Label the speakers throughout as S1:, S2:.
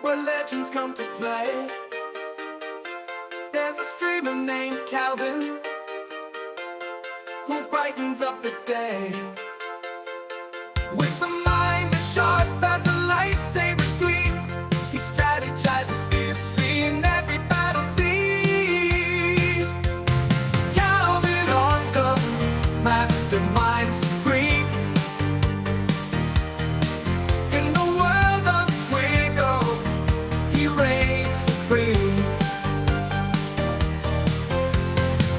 S1: where legends come to play. There's a streamer named Calvin who brightens up the day with a mind as sharp as a lightsaber's gleam. He strategizes fiercely in every battle scene. Calvin, awesome mastermind supreme. In the world of Swigo, he reigns supreme.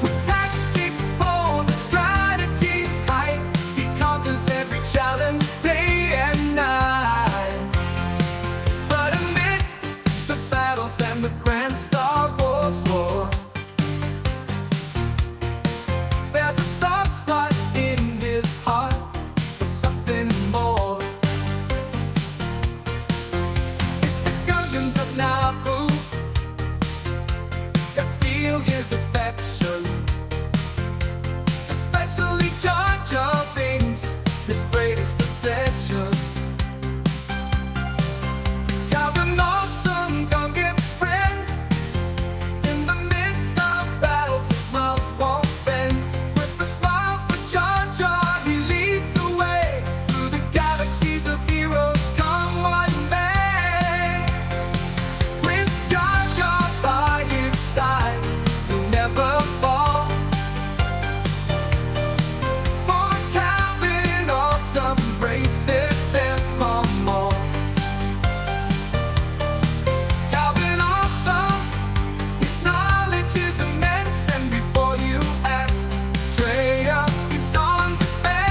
S1: With tactics bold and strategies tight, he conquers every challenge day and night. But amidst the battles and the grand Star Wars war, there's a soft spot in his heart for something more. It's the Gungans of Naboo that steal his affection, especially Jar Jar Binks, his greatest obsession. Calvin, awesome Gungan friend, in the midst of battles his love won't bend. With a smile for Jar Jar, he leads the way through the galaxies of heroes. Come what may, with Jar Jar by his side, he'll never fall. For Calvin, awesome embraces them all more. Calvin, awesome, his knowledge is immense, and before you ask, Traya, he's on the fence.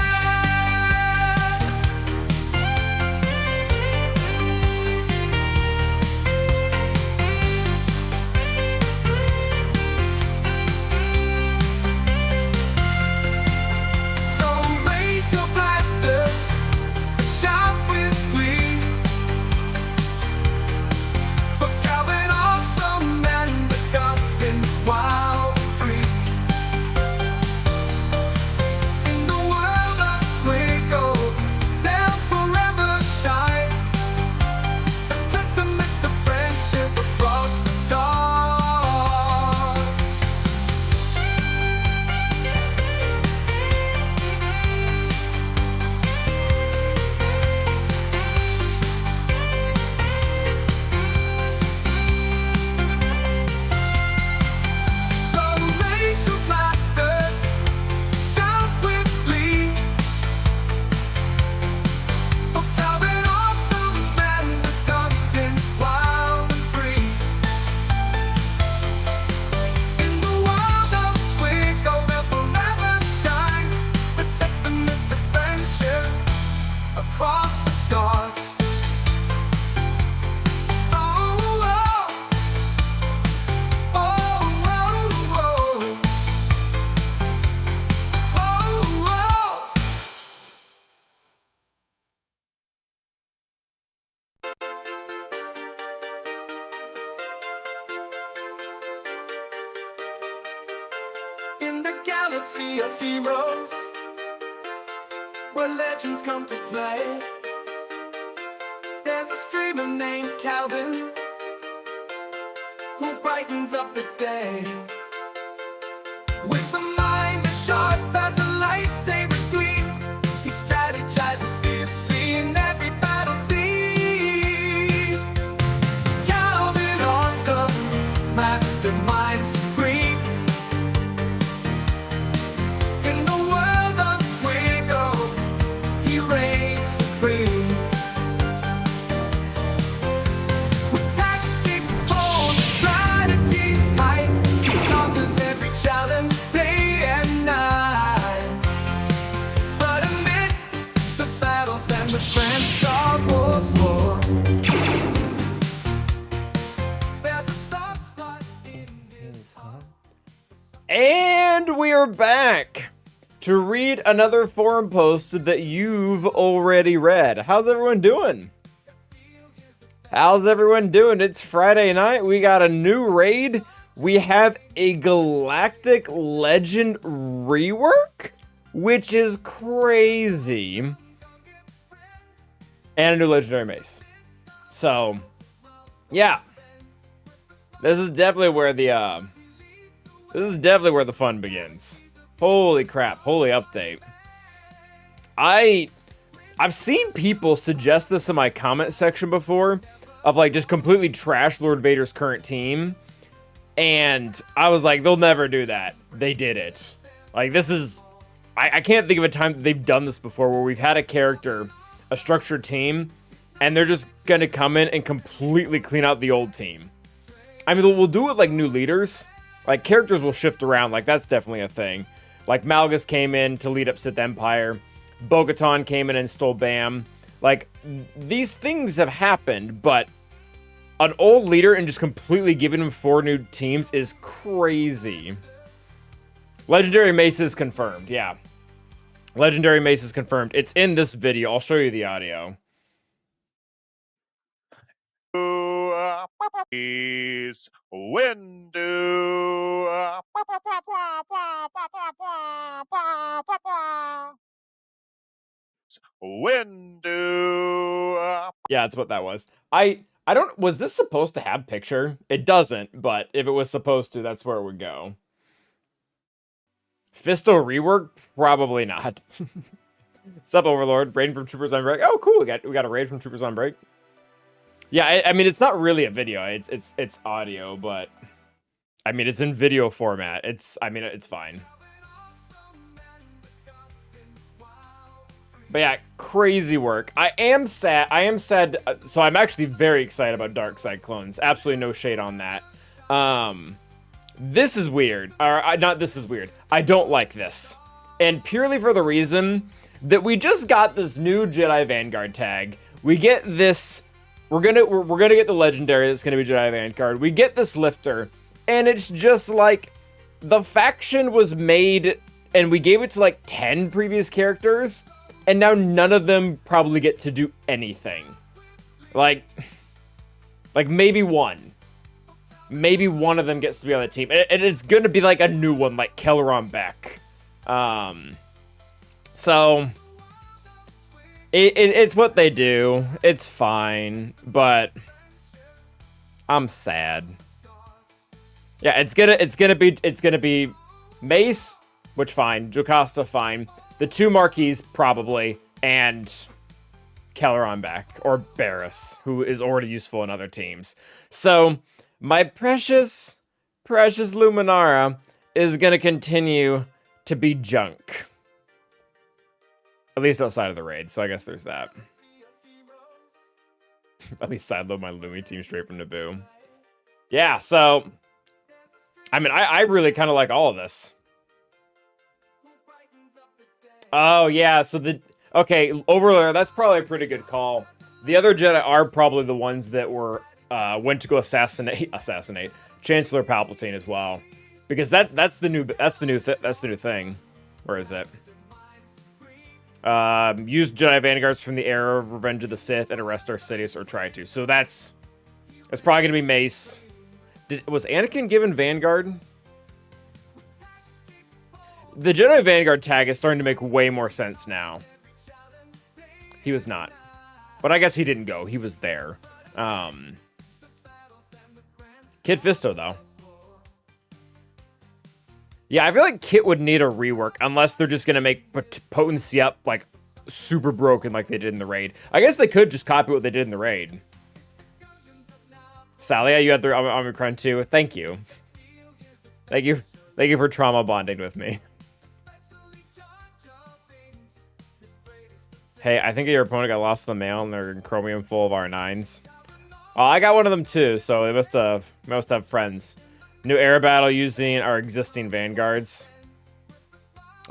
S1: So raise your blasters and shout with glee for Calvin, awesome, and the Gungans wild and free. In the world of Swigo, they'll forever shine, a testament to friendship across the stars. So raise your blasters, shout with glee for Calvin, awesome, and the Gungans wild and free. In the world of Swigo, they'll forever shine, a testament to friendship across the stars. Oh, oh, oh, oh, oh, oh, oh. In the galaxy of heroes, where legends come to play, there's a streamer named Calvin who brightens up the day with a mind as sharp as a lightsaber's gleam. He strategizes fiercely in every battle scene. Calvin, awesome mastermind supreme. In the world of Swigo, he reigns supreme. With tactics bold and strategies tight, he conquers every challenge day and night. But amidst the battles and the grand Star Wars war, there's a soft spot in his heart.
S2: And we are back to read another forum post that you've already read. How's everyone doing? How's everyone doing? It's Friday night. We got a new raid. We have a Galactic Legend rework, which is crazy. And a new Legendary Mace. So, Yeah. This is definitely where the fun begins. Holy crap, holy update. I've seen people suggest this in my comment section before, of like just completely trash Lord Vader's current team. And I was like, they'll never do that. They did it. Like, this is, I can't think of a time that they've done this before where we've had a character, a structured team, and they're just gonna come in and completely clean out the old team. I mean, we'll do it like new leaders. Like, characters will shift around. Like, that's definitely a thing. Like, Malgus came in to lead up Sith Empire. Bo-Katan came in and stole BAM. Like, these things have happened, but an old leader and just completely giving him 4 new teams is crazy. Legendary Mace is confirmed, yeah. Legendary Mace is confirmed. It's in this video. I'll show you the audio.
S3: Is window. Window.
S2: Yeah, that's what that was. I don't, was this supposed to have picture? It doesn't, but if it was supposed to, that's where it would go. Fisto rework? Probably not. Sup, Overlord? Raid from Troopers on Break. Oh, cool. We got a raid from Troopers on Break. Yeah, I mean, it's not really a video. It's audio, but I mean, it's in video format. I mean, it's fine. But yeah, crazy work. I am sad. So I'm actually very excited about Dark Side clones. Absolutely no shade on that. This is weird. Not this is weird. I don't like this. And purely for the reason that we just got this new Jedi Vanguard tag. We get this, we're gonna get the legendary that's gonna be Jedi Vanguard. We get this lifter, and it's just like the faction was made and we gave it to like 10 previous characters. And now none of them probably get to do anything. Like maybe one. Maybe one of them gets to be on the team. And it's going to be like a new one, like Kelleron Beck. So, it's what they do. It's fine. But, I'm sad. Yeah, it's gonna be Mace, which fine. Jocasta, fine. The 2 Marquis, probably, and Kelleron Beck, or Barriss, who is already useful in other teams. So, my precious Luminara is going to continue to be junk. At least outside of the raid, so I guess there's that. Let me sideload my Lumi team straight from Naboo. Yeah, so, I mean, I really kind of like all of this. Oh, yeah, so okay, Overlord, that's probably a pretty good call. The other Jedi are probably the ones that were, went to go assassinate Chancellor Palpatine as well. Because that's the new thing. Where is it? Use Jedi Vanguards from the era of Revenge of the Sith and arrest our Sidious or try to. So that's probably gonna be Mace. Was Anakin given Vanguard? The Jedi Vanguard tag is starting to make way more sense now. He was not. But I guess he didn't go. He was there. Kit Fisto, though. Yeah, I feel like Kit would need a rework unless they're just going to make potency up, like, super broken like they did in the raid. I guess they could just copy what they did in the raid. Salia, you had the Omicron too. Thank you. Thank you for trauma bonding with me. Hey, I think your opponent got lost in the mail and they're in chromium full of R9s. Oh, I got one of them too, so they must have friends. New air battle using our existing vanguards.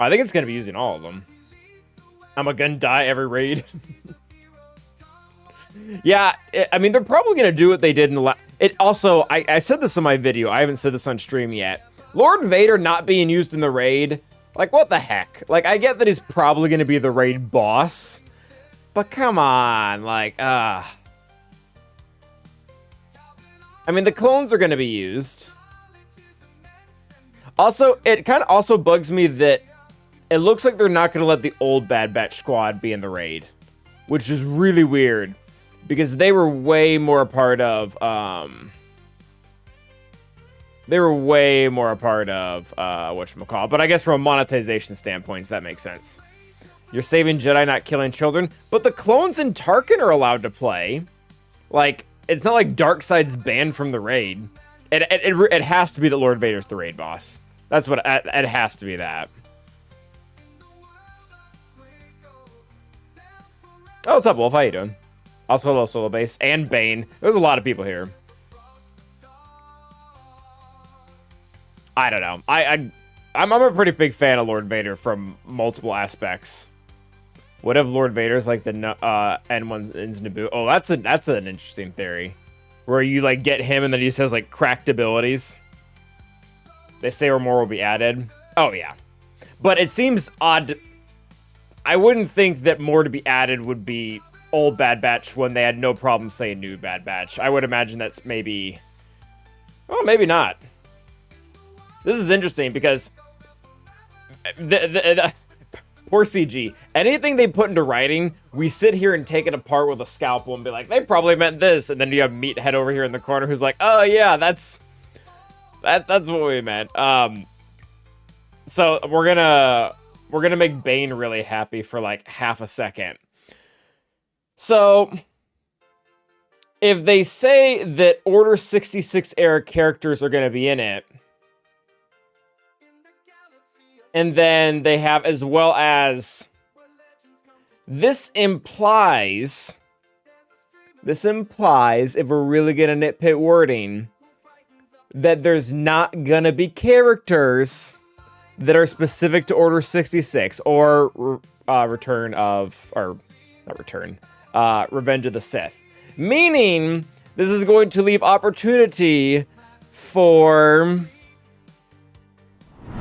S2: I think it's gonna be using all of them. I'm gonna die every raid. Yeah, I mean, they're probably gonna do what they did in the last. It also, I said this in my video. I haven't said this on stream yet. Lord Vader not being used in the raid. Like, what the heck? Like, I get that he's probably gonna be the raid boss. But come on, like, I mean, the clones are gonna be used. Also, it kind of also bugs me that it looks like they're not gonna let the old Bad Batch squad be in the raid, which is really weird. because they were way more a part of whatchamacallit. But I guess from a monetization standpoint, that makes sense. You're saving Jedi, not killing children. But the clones in Tarkin are allowed to play. Like, it's not like Darkseid's banned from the raid. It has to be that Lord Vader's the raid boss. That's what it has to be that. Oh, what's up, Wolf? How you doing? Also, hello, Solo Base and Bane. There's a lot of people here. I don't know. I'm a pretty big fan of Lord Vader from multiple aspects. What if Lord Vader's like the N1 in Naboo? Oh, that's an interesting theory, where you like get him and then he just has like cracked abilities. They say more will be added. Oh yeah, but it seems odd. I wouldn't think that more to be added would be old Bad Batch when they had no problem saying new Bad Batch. I would imagine that's maybe, well, maybe not. This is interesting because poor CG. Anything they put into writing, we sit here and take it apart with a scalpel and be like, they probably meant this. And then you have Meathead over here in the corner who's like, oh yeah, that's what we meant. So we're gonna make Bane really happy for like half a second. So if they say that Order 66 era characters are gonna be in it, and then they have, as well as, this implies, if we're really gonna nitpick wording, that there's not gonna be characters that are specific to Order 66 or Revenge of the Sith. Meaning, this is going to leave opportunity for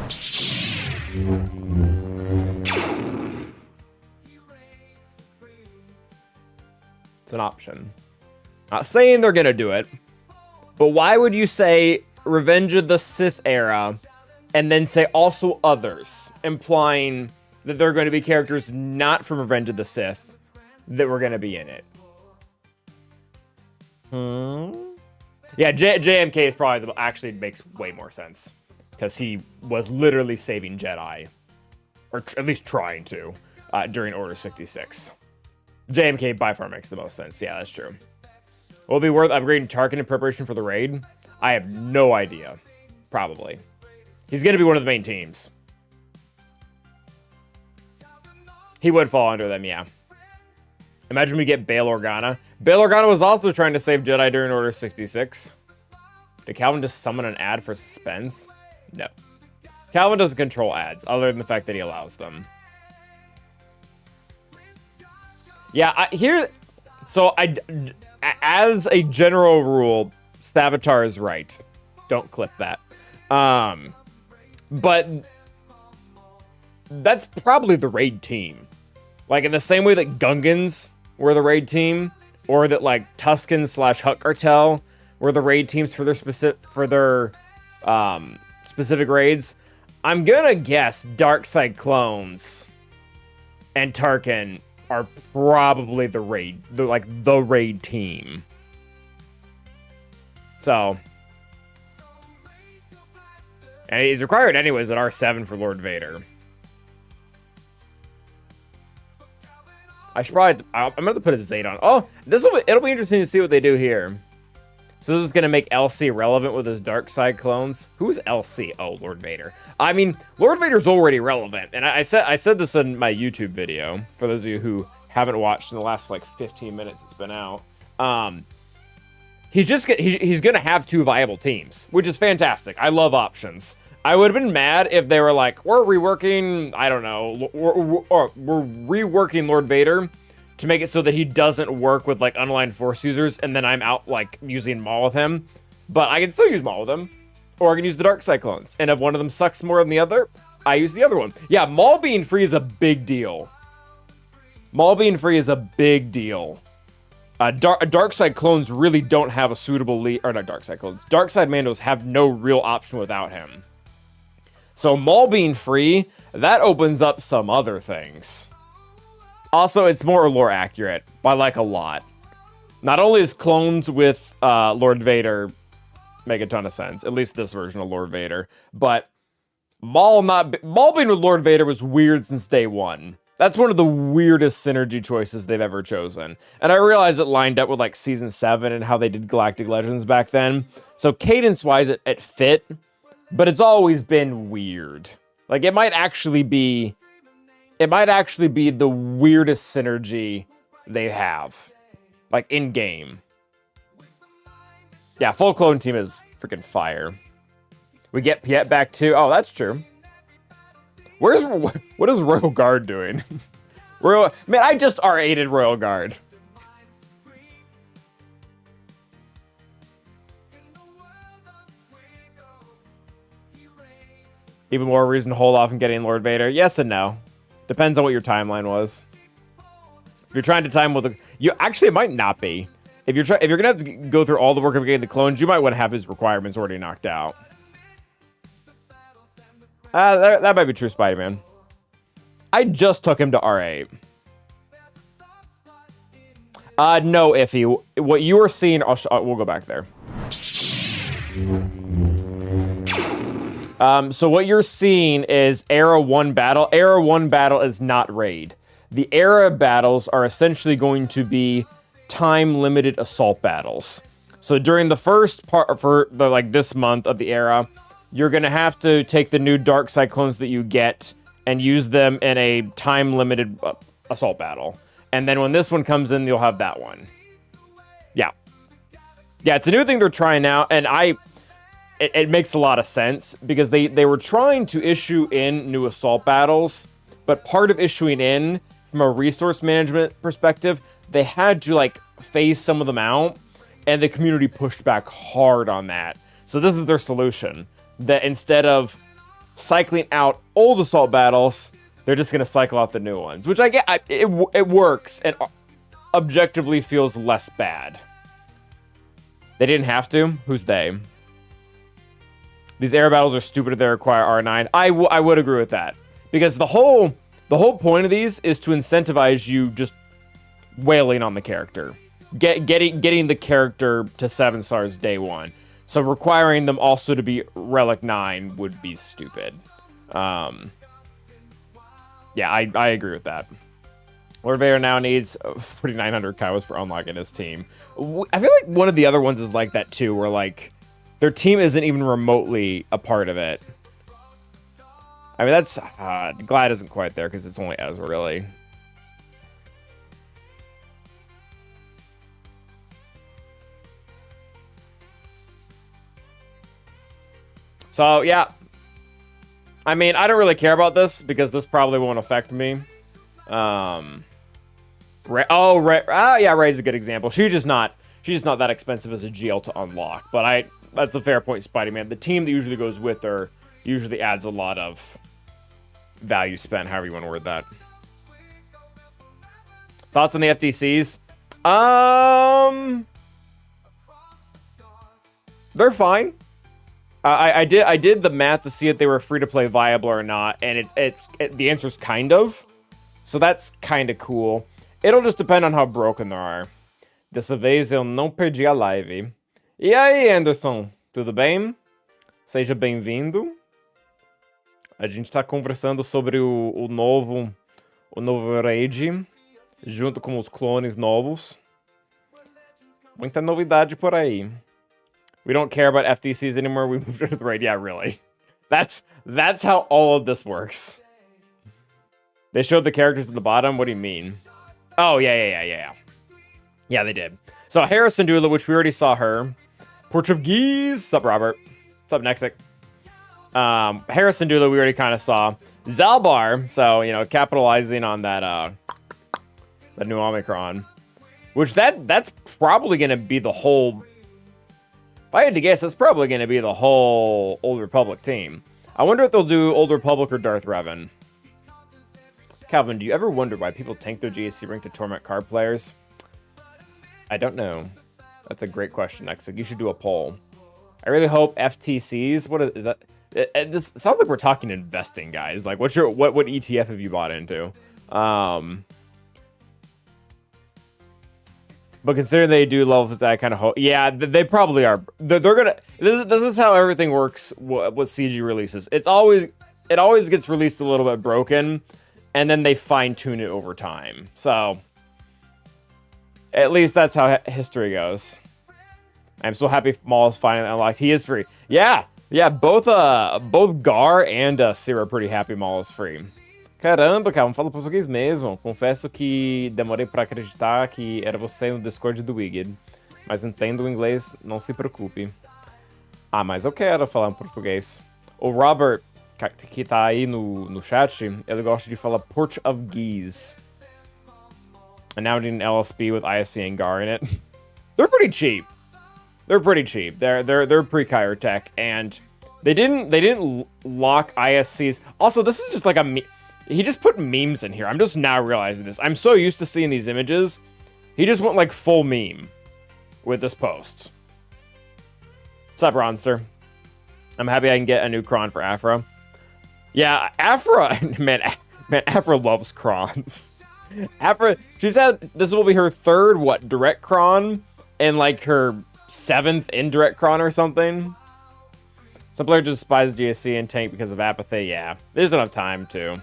S2: it's an option. Not saying they're gonna do it, but why would you say Revenge of the Sith era and then say also others, implying that there are going to be characters not from Revenge of the Sith that were going to be in it? Yeah, JMK is probably actually makes way more sense, because he was literally saving Jedi, or at least trying to, during Order 66. JMK by far makes the most sense. Yeah, that's true. Will it be worth upgrading Tarkin in preparation for the raid? I have no idea. Probably. He's going to be one of the main teams. He would fall under them, yeah. Imagine we get Bail Organa. Bail Organa was also trying to save Jedi during Order 66. Did Calvin just summon an ad for suspense? No. Calvin doesn't control ads, other than the fact that he allows them. Yeah, as a general rule, Stavatar is right. Don't clip that. But that's probably the raid team. Like, in the same way that Gungans were the raid team, or that, like, Tusken / Hutt Cartel were the raid teams for their specific raids, I'm gonna guess Darkseid clones and Tarkin are probably the raid team. So, and he's required anyways at R7 for Lord Vader. I'm going to put a Zayt on. Oh, it'll be interesting to see what they do here. So this is going to make LC relevant with his Darkseid clones. Who's LC? Oh, Lord Vader. I mean, Lord Vader's already relevant. And I said this in my YouTube video, for those of you who haven't watched in the last like 15 minutes it's been out. He's going to have 2 viable teams, which is fantastic. I love options. I would have been mad if they were like, we're reworking, I don't know, we're reworking Lord Vader to make it so that he doesn't work with like unaligned Force users, and then I'm out like using Maul with him. But I can still use Maul with him, or I can use the Darkseid clones. And if one of them sucks more than the other, I use the other one. Yeah, Maul being free is a big deal. Maul being free is a big deal. Darkseid clones really don't have a suitable lead, or not Darkseid clones. Darkseid Mandos have no real option without him. So Maul being free, that opens up some other things. Also, it's more lore accurate by like a lot. Not only is clones with Lord Vader make a ton of sense, at least this version of Lord Vader, but Maul being with Lord Vader was weird since day one. That's one of the weirdest synergy choices they've ever chosen. And I realize it lined up with like season 7 and how they did Galactic Legends back then. So cadence-wise, it fit, but it's always been weird. Like it might actually be the weirdest synergy they have, like in game. Yeah, full clone team is freaking fire. We get Piet back too. Oh, that's true. What is Royal Guard doing? Man, I just R8'd Royal Guard. Even more reason to hold off on getting Lord Vader. Yes and no. Depends on what your timeline was. If you're trying to time with actually it might not be. If you're gonna have to go through all the work of getting the clones, you might want to have his requirements already knocked out. That might be true, Spider-Man. I just took him to R8. No, Iffy. What you were seeing, we'll go back there. So what you're seeing is Era 1 battle. Era 1 battle is not raid. The Era battles are essentially going to be time-limited assault battles. So during the first part, for this month of the Era, you're going to have to take the new Dark Cyclones that you get and use them in a time-limited assault battle. And then when this one comes in, you'll have that one. Yeah. Yeah, it's a new thing they're trying out, and it makes a lot of sense, because they were trying to issue in new assault battles, but part of issuing in, from a resource management perspective, they had to, phase some of them out, and the community pushed back hard on that. So this is their solution. That instead of cycling out old assault battles, they're just going to cycle out the new ones, which I get. It works and objectively feels less bad. They didn't have to. Who's they? These air battles are stupid if they require R9. I would agree with that, because the whole point of these is to incentivize you just wailing on the character, getting the character to 7 stars day one. So requiring them also to be Relic 9 would be stupid. Yeah, I agree with that. Lord Vader now needs 4,900 Kaiwas for unlocking his team. I feel like one of the other ones is like that too, where their team isn't even remotely a part of it. I mean, that's Glad isn't quite there because it's only Ezra, really. So, yeah. I mean, I don't really care about this because this probably won't affect me. Yeah, Rey's a good example. She's just not that expensive as a GL to unlock. But that's a fair point, Spidey-Man. The team that usually goes with her usually adds a lot of value spent, however you want to word that. Thoughts on the FTCs? They're fine. I did the math to see if they were free to play viable or not, and the answer's kind of. So that's kind of cool. It'll just depend on how broken they are. Dessa vez eu não perdi a live. E aí, Anderson? Tudo bem? Seja bem-vindo. A gente tá conversando sobre o novo raid, junto com os clones novos. Muita novidade por aí. We don't care about FTCs anymore. We moved into the raid. Yeah, really. That's how all of this works. They showed the characters at the bottom. What do you mean? Oh, yeah. Yeah, they did. So Hera Syndulla, which we already saw her. Portuguese. Sup, Robert? Sup, Nexic? Hera Syndulla, we already kind of saw. Zaalbar, so, capitalizing on that new Omicron. Which that's probably going to be the whole... If I had to guess, that's probably going to be the whole Old Republic team. I wonder if they'll do Old Republic or Darth Revan. Calvin, do you ever wonder why people tank their GAC rank to torment card players? I don't know. That's a great question, Nexic. You should do a poll. I really hope FTCs... What is that? This sounds like we're talking investing, guys. Like, what ETF have you bought into? But considering they do level that kind of yeah, they probably are. They're gonna. This is how everything works with CG releases. It always gets released a little bit broken, and then they fine tune it over time. So at least that's how history goes. I'm so happy Maul is finally unlocked. He is free. Yeah. Both Gar and Cira are pretty happy Maul is free. Caramba, cara, não falo português mesmo. Confesso que demorei pra acreditar que era você no Discord do Wicked. Mas entendo o inglês, não se preocupe. Ah, mas eu quero falar em português. O Robert, que tá aí no chat, ele gosta de falar Portuguese. And now we need an LSP with ISC and Gar in it. They're pretty cheap. They're pre-Kyber tech, and they didn't lock ISCs. Also, this is just like he just put memes in here. I'm just now realizing this. I'm so used to seeing these images. He just went like full meme with this post. What's up, Ronster? I'm happy I can get a new cron for Afra. Yeah, Afra, man, Afra loves crons. Afra, she said this will be her third, direct cron, and like her 7th indirect cron or something. Some player just despise GAC and tank because of apathy. Yeah, there's enough time to.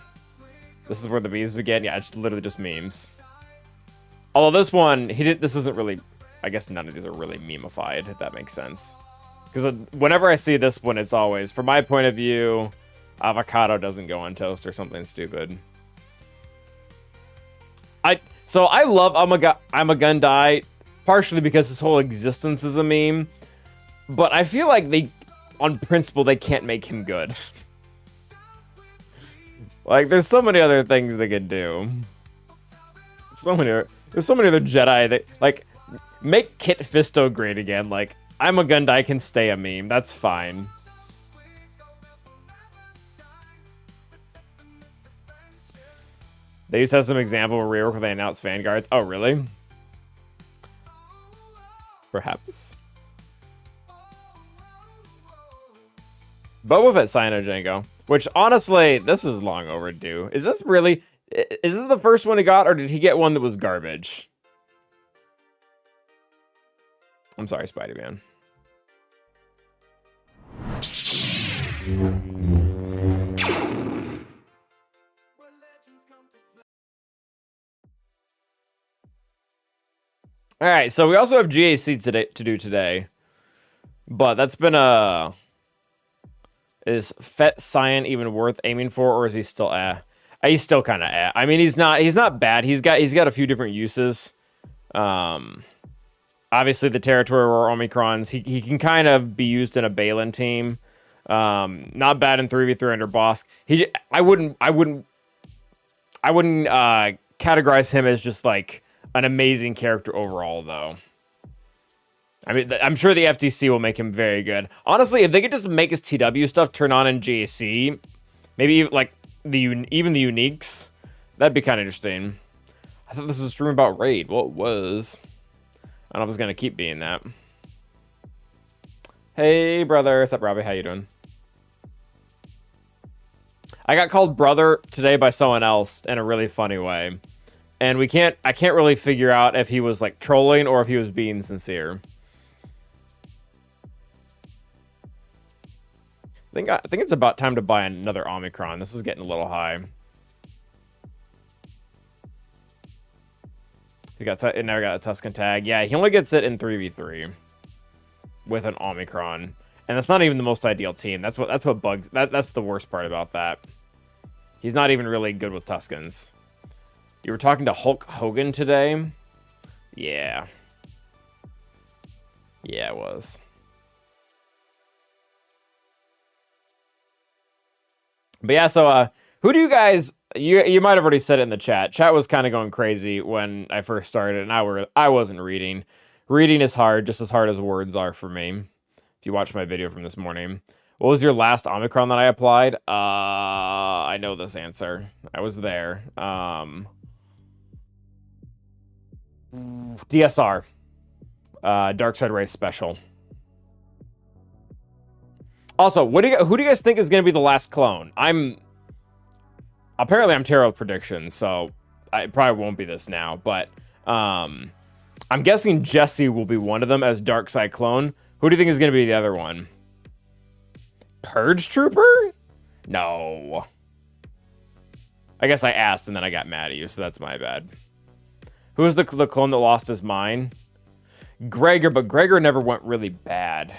S2: This is where the memes begin. Yeah, it's literally just memes. Although this one, this isn't really. I guess none of these are really memeified, if that makes sense. Because whenever I see this one, it's always, from my point of view, avocado doesn't go on toast or something stupid. So I love I'm a gun die, partially because his whole existence is a meme, but I feel like on principle, they can't make him good. Like, there's so many other things they could do. There's so many other Jedi that, like, make Kit Fisto great again. Like, I'm a Gundai can stay a meme. That's fine. They used to have some example of rework where they announced Vanguards. Oh, really? Perhaps. Boba Fett Cyanojango. Which, honestly, this is long overdue. Is this the first one he got, or did he get one that was garbage? I'm sorry, Spidey-Man. All right, so we also have GAC to do today, but that's been a. Is Fett Cyan even worth aiming for, or is he still He's still kind of I mean, he's not bad. He's got a few different uses. Obviously the Territory or Omicrons. He can kind of be used in a Balen team. Not bad in 3v3 under Bosk. I wouldn't categorize him as just like an amazing character overall, though. I mean, I'm sure the FTC will make him very good. Honestly, if they could just make his TW stuff turn on in GAC, maybe like even the uniques, that'd be kind of interesting. I thought this was a stream about Raid. Well, it was. I don't know if it's gonna keep being that. Hey, brother. What's up, Robbie? How you doing? I got called brother today by someone else in a really funny way, and I can't really figure out if he was like trolling or if he was being sincere. I think it's about time to buy another Omicron. This is getting a little high. It never got a Tuscan tag. Yeah, he only gets it in 3v3 with an Omicron, and that's not even the most ideal team. That's what bugs. That's the worst part about that. He's not even really good with Tuscans. You were talking to Hulk Hogan today? Yeah. Yeah, it was. But yeah, so who do you guys? You might have already said it in the chat. Chat was kind of going crazy when I first started, and I wasn't reading. Reading is hard, just as hard as words are for me. If you watched my video from this morning, what was your last Omicron that I applied? I know this answer. I was there. DSR, Dark Side Race Special. Also, who do you guys think is going to be the last clone? Apparently I'm terrible at predictions, so I probably won't be this now, but I'm guessing Jesse will be one of them as Darkside clone. Who do you think is going to be the other one? Purge Trooper? No. I guess I asked and then I got mad at you, so that's my bad. Who was the clone that lost his mind? Gregor, but Gregor never went really bad.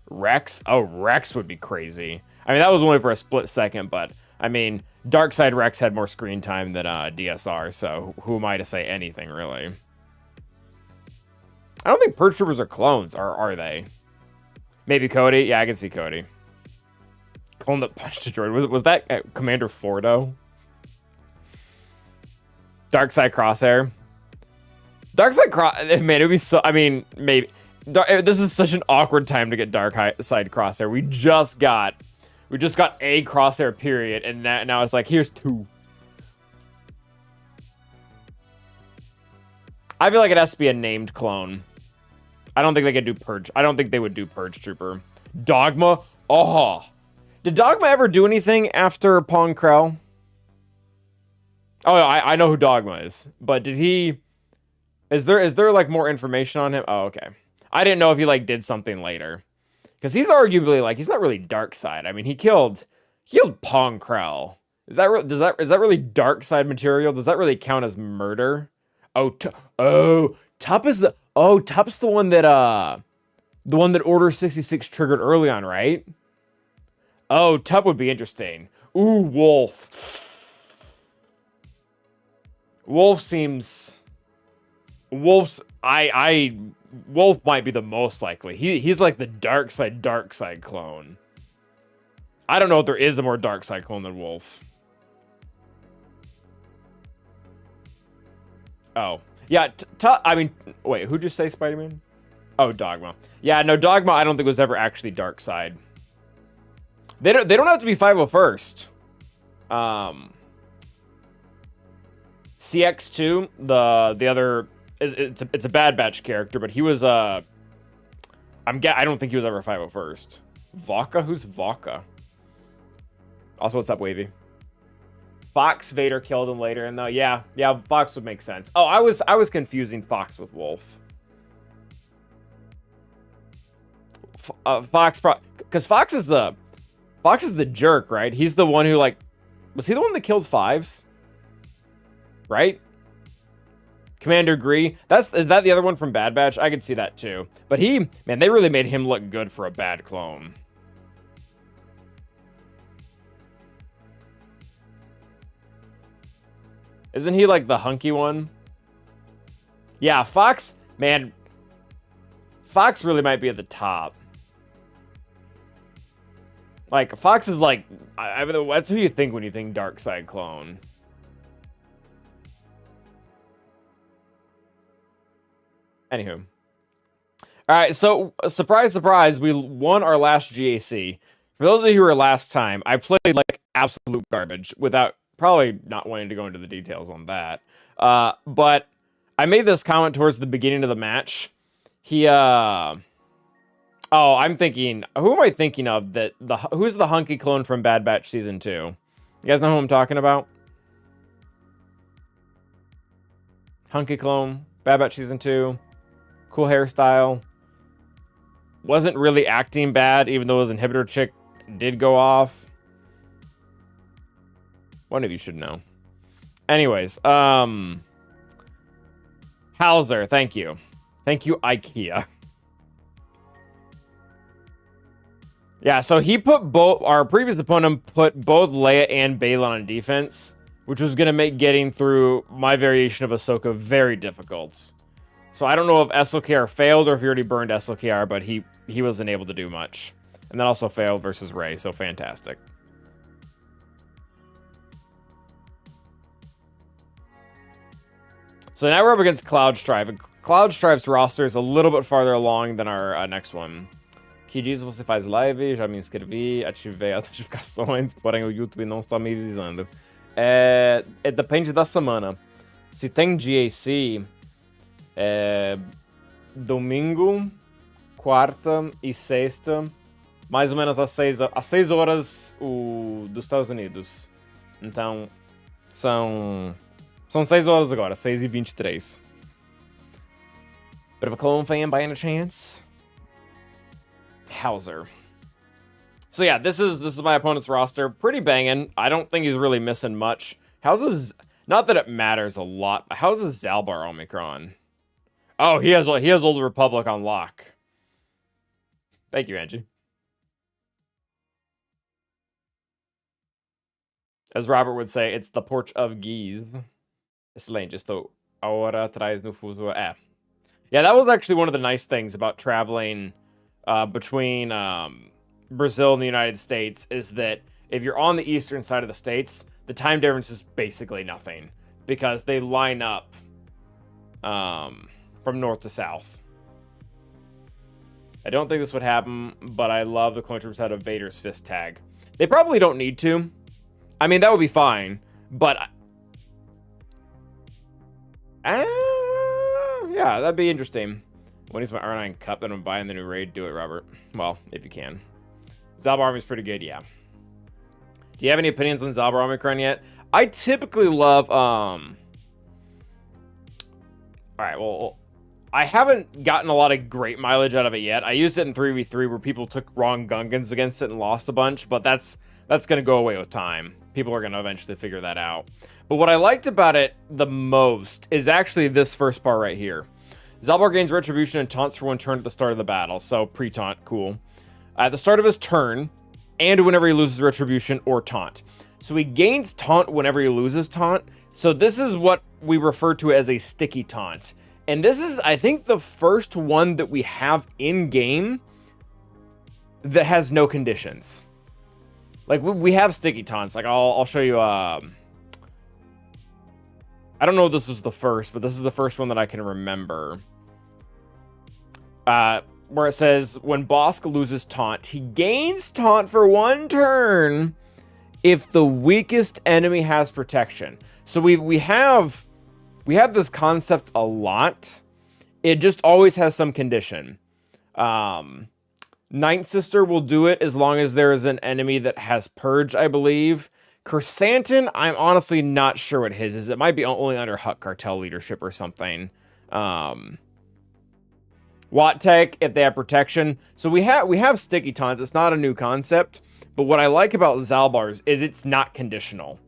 S2: Rex? Oh, Rex would be crazy. I mean, that was only for a split second, but I mean, Darkside Rex had more screen time than DSR, so who am I to say anything, really? I don't think Purge Troopers are clones, or are they? Maybe Cody? Yeah, I can see Cody. Clone that punched a droid. Was that Commander Fordo? Darkside Crosshair. Man, it would be so... I mean, maybe... This is such an awkward time to get Darkside Crosshair. We just got a Crosshair, period, and now it's like, here's 2. I feel like it has to be a named clone. I don't think they could do Purge. I don't think they would do Purge Trooper. Dogma? Oh. Did Dogma ever do anything after Pong Krell? Oh, I know who Dogma is. But did he... Is there like more information on him? Oh, okay. I didn't know if he like did something later. Because he's arguably like, he's not really dark side. I mean, he killed Pong Krell. Is that really dark side material? Does that really count as murder? Tup is the... Oh, Tup's the one that Order 66 triggered early on, right? Oh, Tup would be interesting. Ooh, Wolf. Wolf might be the most likely. He's like the dark side clone. I don't know if there is a more dark side clone than Wolf. Oh. Yeah, I mean, wait, who'd you say Spider-Man? Oh, Dogma. Yeah, no, Dogma I don't think was ever actually dark side. They don't have to be 501st. CX2, the other it's a Bad Batch character, but he was I don't think he was ever 501st. Vodka? Who's Vodka? Also, what's up, Wavy? Fox Vader killed him later, and yeah, Fox would make sense. Oh, I was confusing Fox with Wolf. Fox, because Fox is the jerk, right? He's the one who like, was he the one that killed Fives? Right? Commander Gree. Is that the other one from Bad Batch? I could see that too. But man, they really made him look good for a bad clone. Isn't he like the hunky one? Yeah, Fox, man. Fox really might be at the top. Like, Fox is like, that's who you think when you think dark side clone. Anywho. Alright, so, surprise, surprise, we won our last GAC. For those of you who were last time, I played like absolute garbage without probably not wanting to go into the details on that. But I made this comment towards the beginning of the match. Oh, I'm thinking, who am I thinking of? Who's the hunky clone from Bad Batch Season 2? You guys know who I'm talking about? Hunky clone, Bad Batch Season 2. Cool hairstyle. Wasn't really acting bad, even though his inhibitor chick did go off. One of you should know. Anyways, Hauser, thank you. Thank you, IKEA. Yeah, so he put our previous opponent put both Leia and Balen on defense, which was going to make getting through my variation of Ahsoka very difficult. So I don't know if SLKR failed or if he already burned SLKR, but he wasn't able to do much. And then also failed versus Rey, so fantastic. So now we're up against Cloud Strife. And Cloud Strife's roster is a little bit farther along than our next one. Que diz você faz live, já me inscrevi, ativei as notificações, porém o YouTube não está me avisando. Depende da semana. Se tem GAC, domingo, quarta e sexta, mais ou menos às 6 horas dos Estados Unidos. Então, são São 6 horas agora, 6:23. Bit of a clone fan by any chance? Hauser. So yeah, this is my opponent's roster. Pretty banging. I don't think he's really missing much. How's not that it matters a lot, but how's his Zaalbar Omicron? Oh, he has Old Republic on lock. Thank you, Angie. As Robert would say, it's the porch of Geese. Excelente, ahora traes no fuso. Yeah, that was actually one of the nice things about traveling between Brazil and the United States, is that if you're on the eastern side of the states, the time difference is basically nothing because they line up from north to south. I don't think this would happen, but I love the clone troopers had a Vader's fist tag. They probably don't need to. I mean, that would be fine, but yeah, that'd be interesting. When he's my R9 Cup, then I'm buying the new raid. Do it, Robert. Well, if you can. Zaalbar Army's pretty good, yeah. Do you have any opinions on Zaalbar Omicron yet? I typically love, alright, well, I haven't gotten a lot of great mileage out of it yet. I used it in 3v3 where people took wrong Gungans against it and lost a bunch, but that's going to go away with time. People are going to eventually figure that out. But what I liked about it the most is actually this first part right here. Zaalbar gains retribution and taunts for one turn at the start of the battle, so pre-taunt, cool. At the start of his turn, and whenever he loses retribution or taunt. So he gains taunt whenever he loses taunt. So this is what we refer to as a sticky taunt. And this is, I think, the first one that we have in-game that has no conditions. Like, we have sticky taunts. Like, I'll show you, I don't know if this is the first, but this is the first one that I can remember. Where it says, when Bosk loses taunt, he gains taunt for one turn if the weakest enemy has protection. So we have this concept a lot. It just always has some condition. Ninth Sister will do it as long as there is an enemy that has Purge, I believe. Chrysantin, I'm honestly not sure what his is. It might be only under Hutt Cartel leadership or something. Watttek, if they have protection. So we have sticky taunts. It's not a new concept. But what I like about Zaalbar's is it's not conditional.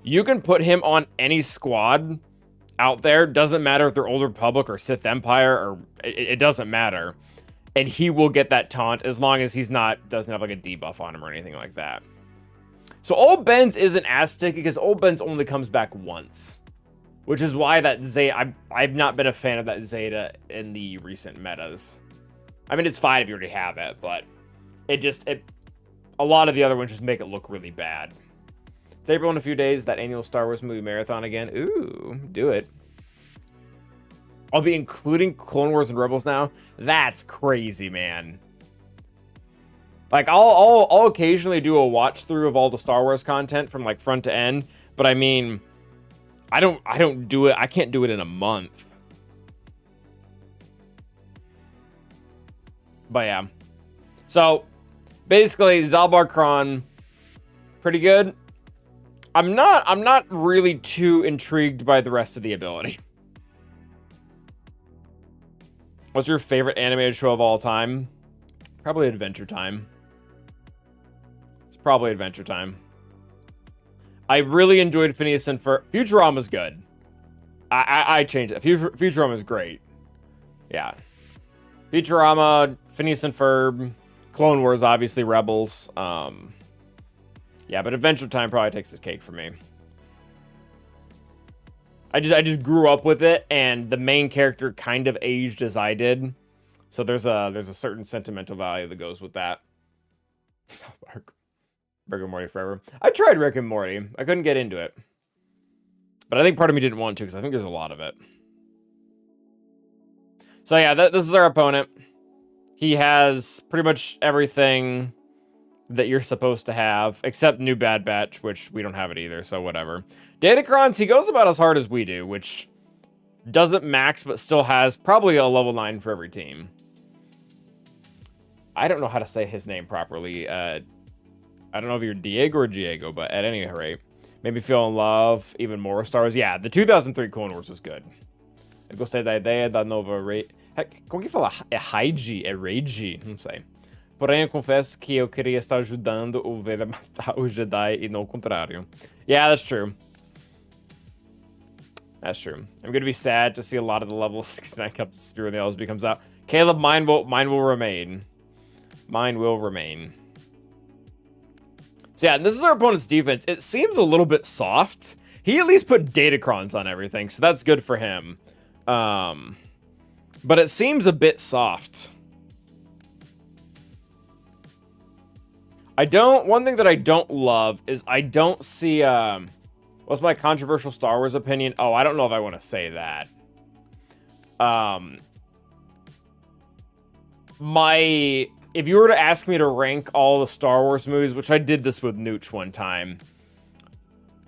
S2: You can put him on any squad out there. Doesn't matter if they're Old Republic or Sith Empire, or it doesn't matter. And he will get that taunt as long as doesn't have like a debuff on him or anything like that. So Old Ben's isn't as sticky because Old Ben's only comes back once. Which is why that Zeta, I've not been a fan of that Zeta in the recent metas. I mean, it's fine if you already have it, but a lot of the other ones just make it look really bad. It's April in a few days, that annual Star Wars movie marathon again. Ooh, do it. I'll be including Clone Wars and Rebels now. That's crazy, man. Like, I'll occasionally do a watch through of all the Star Wars content from like front to end, but I mean, I don't do it. I can't do it in a month. But yeah. So basically Zaalbar Kron, pretty good. I'm not really too intrigued by the rest of the ability. What's your favorite animated show of all time? Probably Adventure Time. It's probably Adventure Time. I really enjoyed Phineas and Ferb. Futurama's good. I changed it. Futurama's great. Yeah. Futurama, Phineas and Ferb, Clone Wars, obviously Rebels. Yeah, but Adventure Time probably takes the cake for me. I just grew up with it, and the main character kind of aged as I did. So there's a certain sentimental value that goes with that. South Park. Rick and Morty forever. I tried Rick and Morty. I couldn't get into it. But I think part of me didn't want to, because I think there's a lot of it. So yeah, this is our opponent. He has pretty much everything that you're supposed to have, except New Bad Batch, which we don't have it either, so whatever. Datacrons, he goes about as hard as we do, which doesn't max, but still has probably a level 9 for every team. I don't know how to say his name properly. I don't know if you're Diego or Diego, but at any rate. Made me feel in love even more with Star Wars. Yeah, the 2003 Clone Wars was good. Eu gostei da ideia da nova Rey. Como que fala? É Raiji? É Reiji? Não sei. Porém, eu confesso que eu queria estar ajudando o Vader a matar o Jedi e não o contrário. Yeah, that's true. That's true. I'm gonna be sad to see a lot of the level 69 Cup Spear when the LSB comes out. Caleb, mine will remain. Mine will remain. So yeah, this is our opponent's defense. It seems a little bit soft. He at least put datacrons on everything, so that's good for him. But it seems a bit soft. One thing that I don't love is I don't see, what's my controversial Star Wars opinion? Oh, I don't know if I want to say that. If you were to ask me to rank all the Star Wars movies, which I did this with Nooch one time,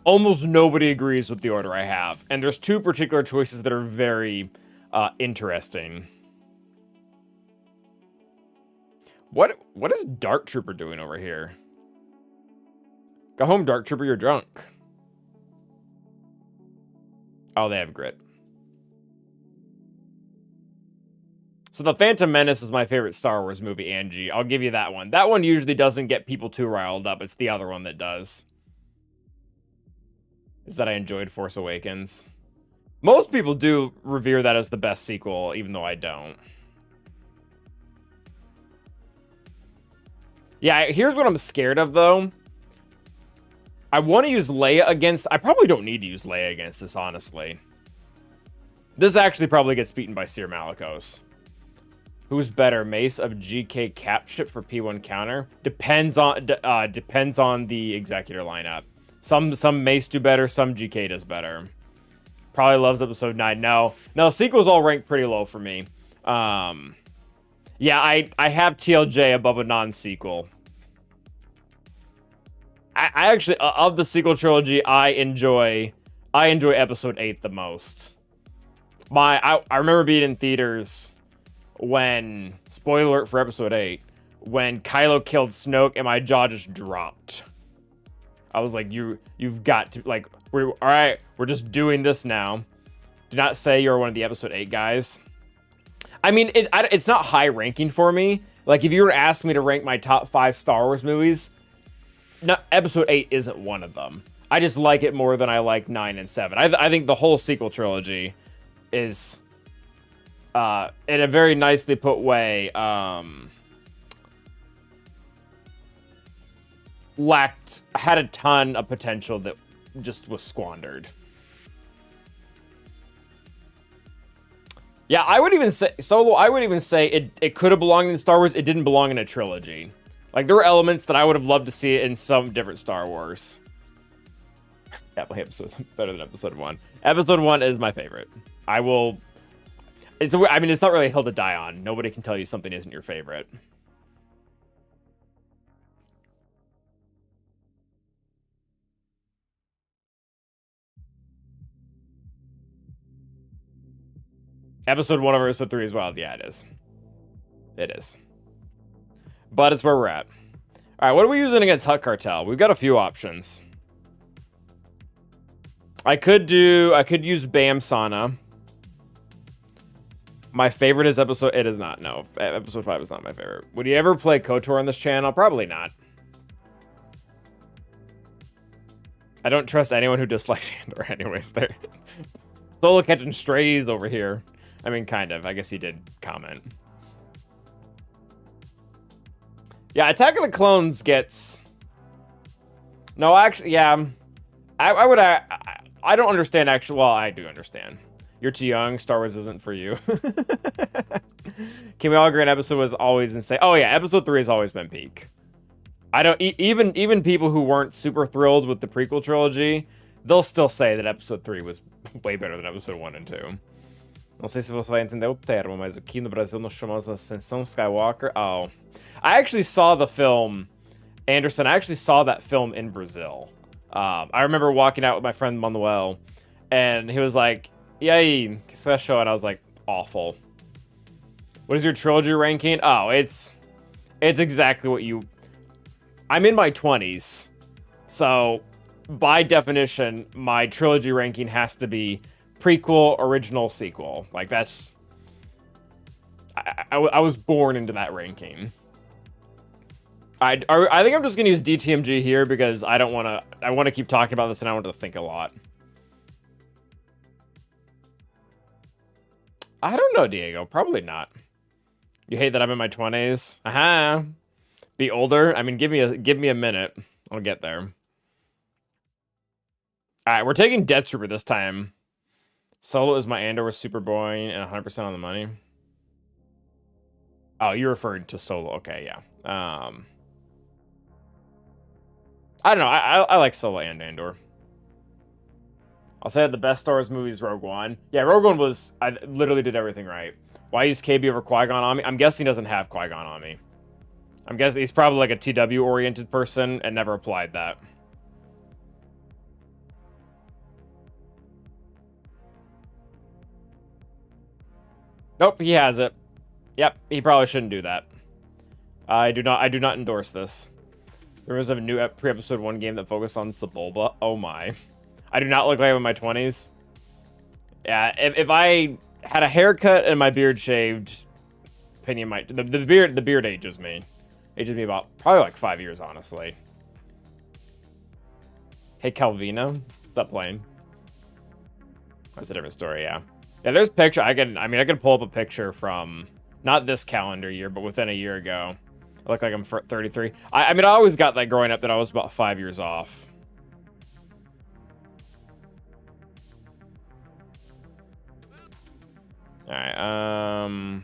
S2: almost nobody agrees with the order I have. And there's two particular choices that are very interesting. What is Dark Trooper doing over here? Go home, Dark Trooper, you're drunk. Oh, they have grit. So The Phantom Menace is my favorite Star Wars movie, Angie. I'll give you that one. That one usually doesn't get people too riled up. It's the other one that does. Is that I enjoyed Force Awakens. Most people do revere that as the best sequel, even though I don't. Yeah, here's what I'm scared of, though. I want to use Leia against... I probably don't need to use Leia against this, honestly. This actually probably gets beaten by Seer Malicos. Who's better, Mace of GK cap ship for P1 counter? Depends on the Executor lineup. Some Mace do better, some GK does better. Probably loves episode 9. No, sequels all rank pretty low for me. Yeah, I have TLJ above a non-sequel. I actually, of the sequel trilogy, I enjoy episode 8 the most. I remember being in theaters when, spoiler alert for episode 8, when Kylo killed Snoke and my jaw just dropped. I was like, you've got to, like, all right, we're just doing this now. Do not say you're one of the episode 8 guys. I mean, it's not high ranking for me. Like, if you were to ask me to rank my top 5 Star Wars movies, episode 8 isn't one of them. I just like it more than I like 9 and 7. I think the whole sequel trilogy is, in a very nicely put way, had a ton of potential that just was squandered. Yeah, I would even say, Solo, I would even say it could have belonged in Star Wars. It didn't belong in a trilogy. Like, there were elements that I would have loved to see in some different Star Wars. Definitely episode better than episode 1. Episode 1 is my favorite. I mean, it's not really a hill to die on. Nobody can tell you something isn't your favorite. Episode 1 over episode 3 as well. Yeah, it is. It is. But it's where we're at. All right, what are we using against Hut Cartel? We've got a few options. I could use Bam Sana. My favorite is episode... It is not, no. Episode 5 is not my favorite. Would you ever play KOTOR on this channel? Probably not. I don't trust anyone who dislikes Andor anyways. There. Solo catching strays over here. I mean, kind of. I guess he did comment. Yeah, Attack of the Clones gets... No, actually, yeah. I don't understand, actually. Well, I do understand. You're too young. Star Wars isn't for you. Can we all agree an episode was always insane? Oh, yeah. Episode 3 has always been peak. I don't... Even people who weren't super thrilled with the prequel trilogy, they'll still say that episode 3 was way better than episode 1 and 2. Não sei se você vai entender o termo, mas aqui no Brasil nós chamamos Ascensão Skywalker. Oh. I actually saw the film, Anderson, I actually saw that film in Brazil. I remember walking out with my friend Manuel, and he was like, e aí, que você achou? And I was like, awful. What is your trilogy ranking? Oh, it's exactly what you... I'm in my 20s, so by definition, my trilogy ranking has to be prequel, original, sequel. Like, that's... I was born into that ranking. I think I'm just going to use DTMG here because I don't want to... I want to keep talking about this and I want to think a lot. I don't know, Diego. Probably not. You hate that I'm in my 20s? Aha. Be older? I mean, give me a minute. I'll get there. All right, we're taking Death Trooper this time. Solo is my Andor with super boring and 100% on the money. Oh, you referred to Solo. Okay, yeah. I don't know. I like Solo and Andor. I'll say that the best Star Wars movie is Rogue One. Yeah, Rogue One was... I literally did everything right. Why use KB over Qui-Gon on me? I'm guessing he doesn't have Qui-Gon on me. I'm guessing he's probably like a TW-oriented person and never applied that. Nope, he has it. Yep, he probably shouldn't do that. I do not endorse this. There was a new pre-episode 1 game that focused on Zaalbar. Oh my. I do not look like I'm in my 20s. Yeah, if I had a haircut and my beard shaved, opinion might... The beard ages me. Ages me about probably like 5 years, honestly. Hey, Calvino. Stop playing. That's a different story, yeah. Yeah, there's a picture. I can pull up a picture from not this calendar year, but within a year ago. I look like I'm 33. I mean, I always got that growing up that I was about 5 years off. All right,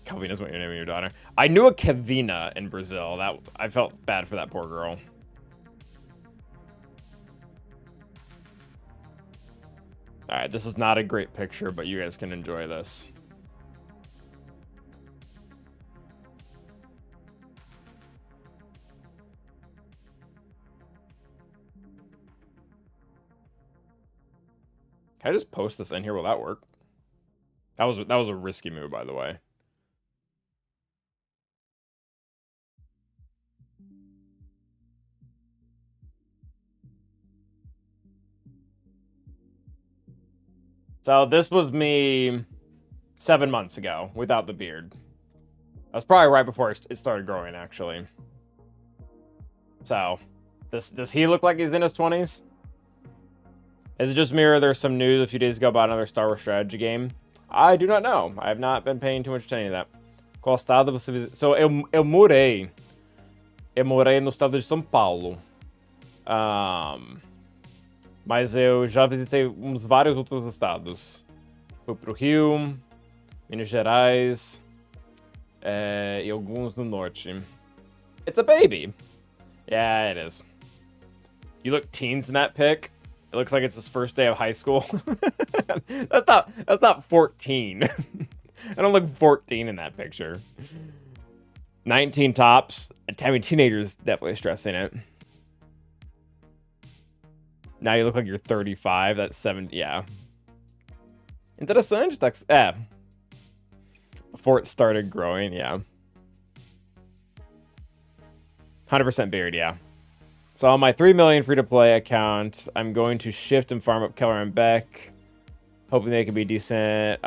S2: Calvina's what your name of your daughter. I knew a Kavina in Brazil. That I felt bad for that poor girl. All right, this is not a great picture, but you guys can enjoy this. Can I just post this in here? Will that work? That was a risky move, by the way. So this was me 7 months ago without the beard. That was probably right before it started growing, actually. So, does he look like he's in his 20s? Is it just me or there's some news a few days ago about another Star Wars strategy game? I do not know. I have not been paying too much attention to that. Qual estado você visita? So, eu morei. Eu morei no estado de São Paulo. Mas eu já visitei uns vários outros estados. Fui pro Rio, Minas Gerais, e alguns no norte. It's a baby. Yeah, it is. You look teens in that pic. It looks like it's his first day of high school. That's not 14. I don't look 14 in that picture. 19 tops. I mean, teenagers definitely stressing it. Now you look like you're 35. That's 7. Yeah. Interessante. Yeah. Before it started growing. Yeah. 100% beard. Yeah. So on my 3 million free-to-play account, I'm going to shift and farm up Keller and Beck, hoping they can be decent.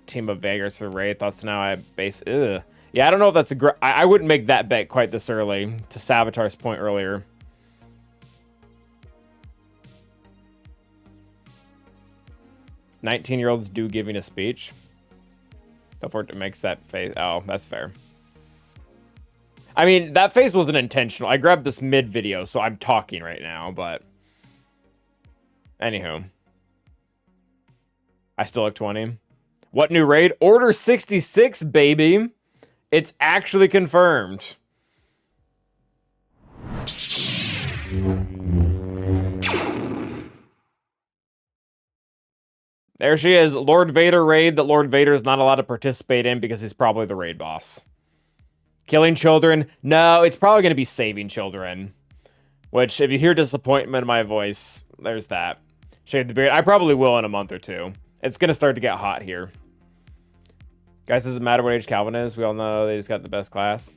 S2: Team of Vegas for Ray. Thoughts now I base... Ugh. Yeah, I don't know if that's a great... I wouldn't make that bet quite this early, to Savitar's point earlier. "19-year-olds do giving a speech." Before it makes that face... Oh, that's fair. I mean, that face wasn't intentional. I grabbed this mid-video, so I'm talking right now, but... Anywho. I still look 20. What new raid? Order 66, baby! It's actually confirmed. There she is. Lord Vader raid that Lord Vader is not allowed to participate in because he's probably the raid boss. Killing children? No, it's probably going to be saving children. Which, if you hear disappointment in my voice, there's that. Shave the beard. I probably will in a month or two. It's going to start to get hot here. Guys, doesn't matter what age Calvin is. We all know they just got the best class.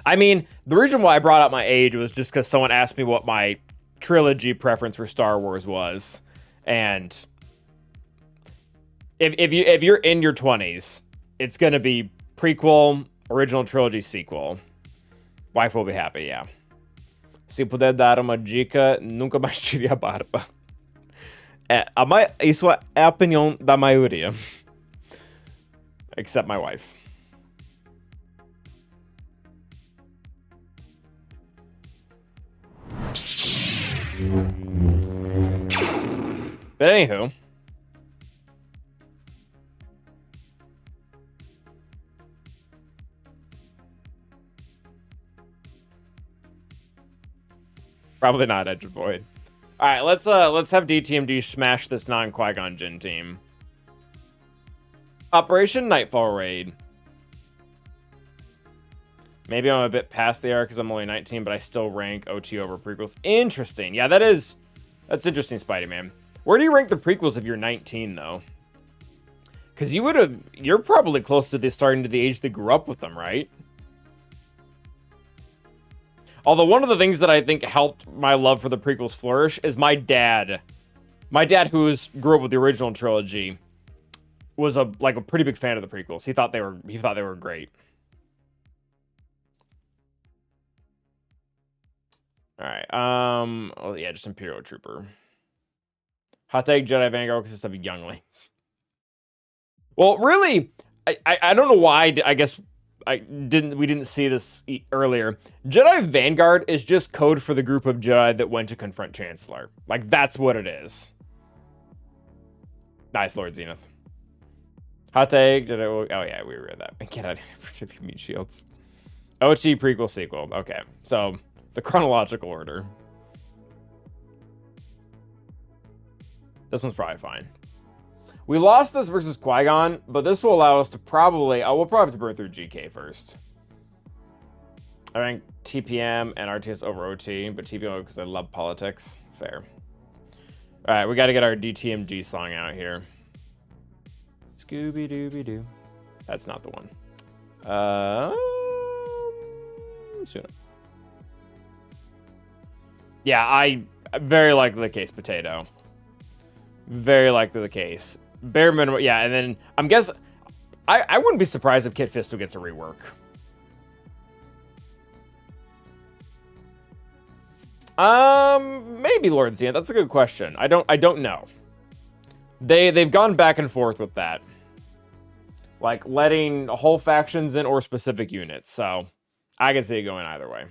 S2: I mean, the reason why I brought up my age was just because someone asked me what my trilogy preference for Star Wars was, and if you're in your 20s, it's gonna be prequel, original trilogy, sequel. Wife will be happy, yeah. Se puder dar uma dica, nunca mais tire a barba. Isso é a opinião da maioria. Except my wife. But anywho. Probably not Edge of Void. All right, let's have DTMD smash this non-Qui-Gon Jinn team. Operation Nightfall Raid. Maybe I'm a bit past the arc because I'm only 19, but I still rank OT over prequels. Interesting. Yeah, that's interesting, Spidey Man. Where do you rank the prequels if you're 19 though? Because you're probably close to starting to the age that grew up with them, right? Although one of the things that I think helped my love for the prequels flourish is my dad. My dad, who grew up with the original trilogy, was a pretty big fan of the prequels. He thought they were great. All right. Oh yeah, just Imperial Trooper. Hot take: Jedi Vanguard consists of younglings. Well, really, I don't know why. I guess we didn't see this earlier. Jedi Vanguard is just code for the group of Jedi that went to confront Chancellor. Like, that's what it is. Nice, Lord Zenith. Hot take. Oh yeah, we read that. Get out of here. Protect the meat shields. OT prequel sequel. Okay, so the chronological order. This one's probably fine. We lost this versus Qui-Gon, but this will allow us to we'll probably have to burn through GK first. I rank TPM and RTS over OT, but TPM because I love politics. Fair. All right, we got to get our DTMG song out here. Scooby-Dooby-Doo. That's not the one. Soon. Yeah, I very likely the case, Potato. Very likely the case. Bare minimum, yeah, and then I'm guessing I wouldn't be surprised if Kit Fisto gets a rework. Maybe Lord Zenith. That's a good question. I don't know. They've gone back and forth with that, like letting whole factions in or specific units. So I can see it going either way.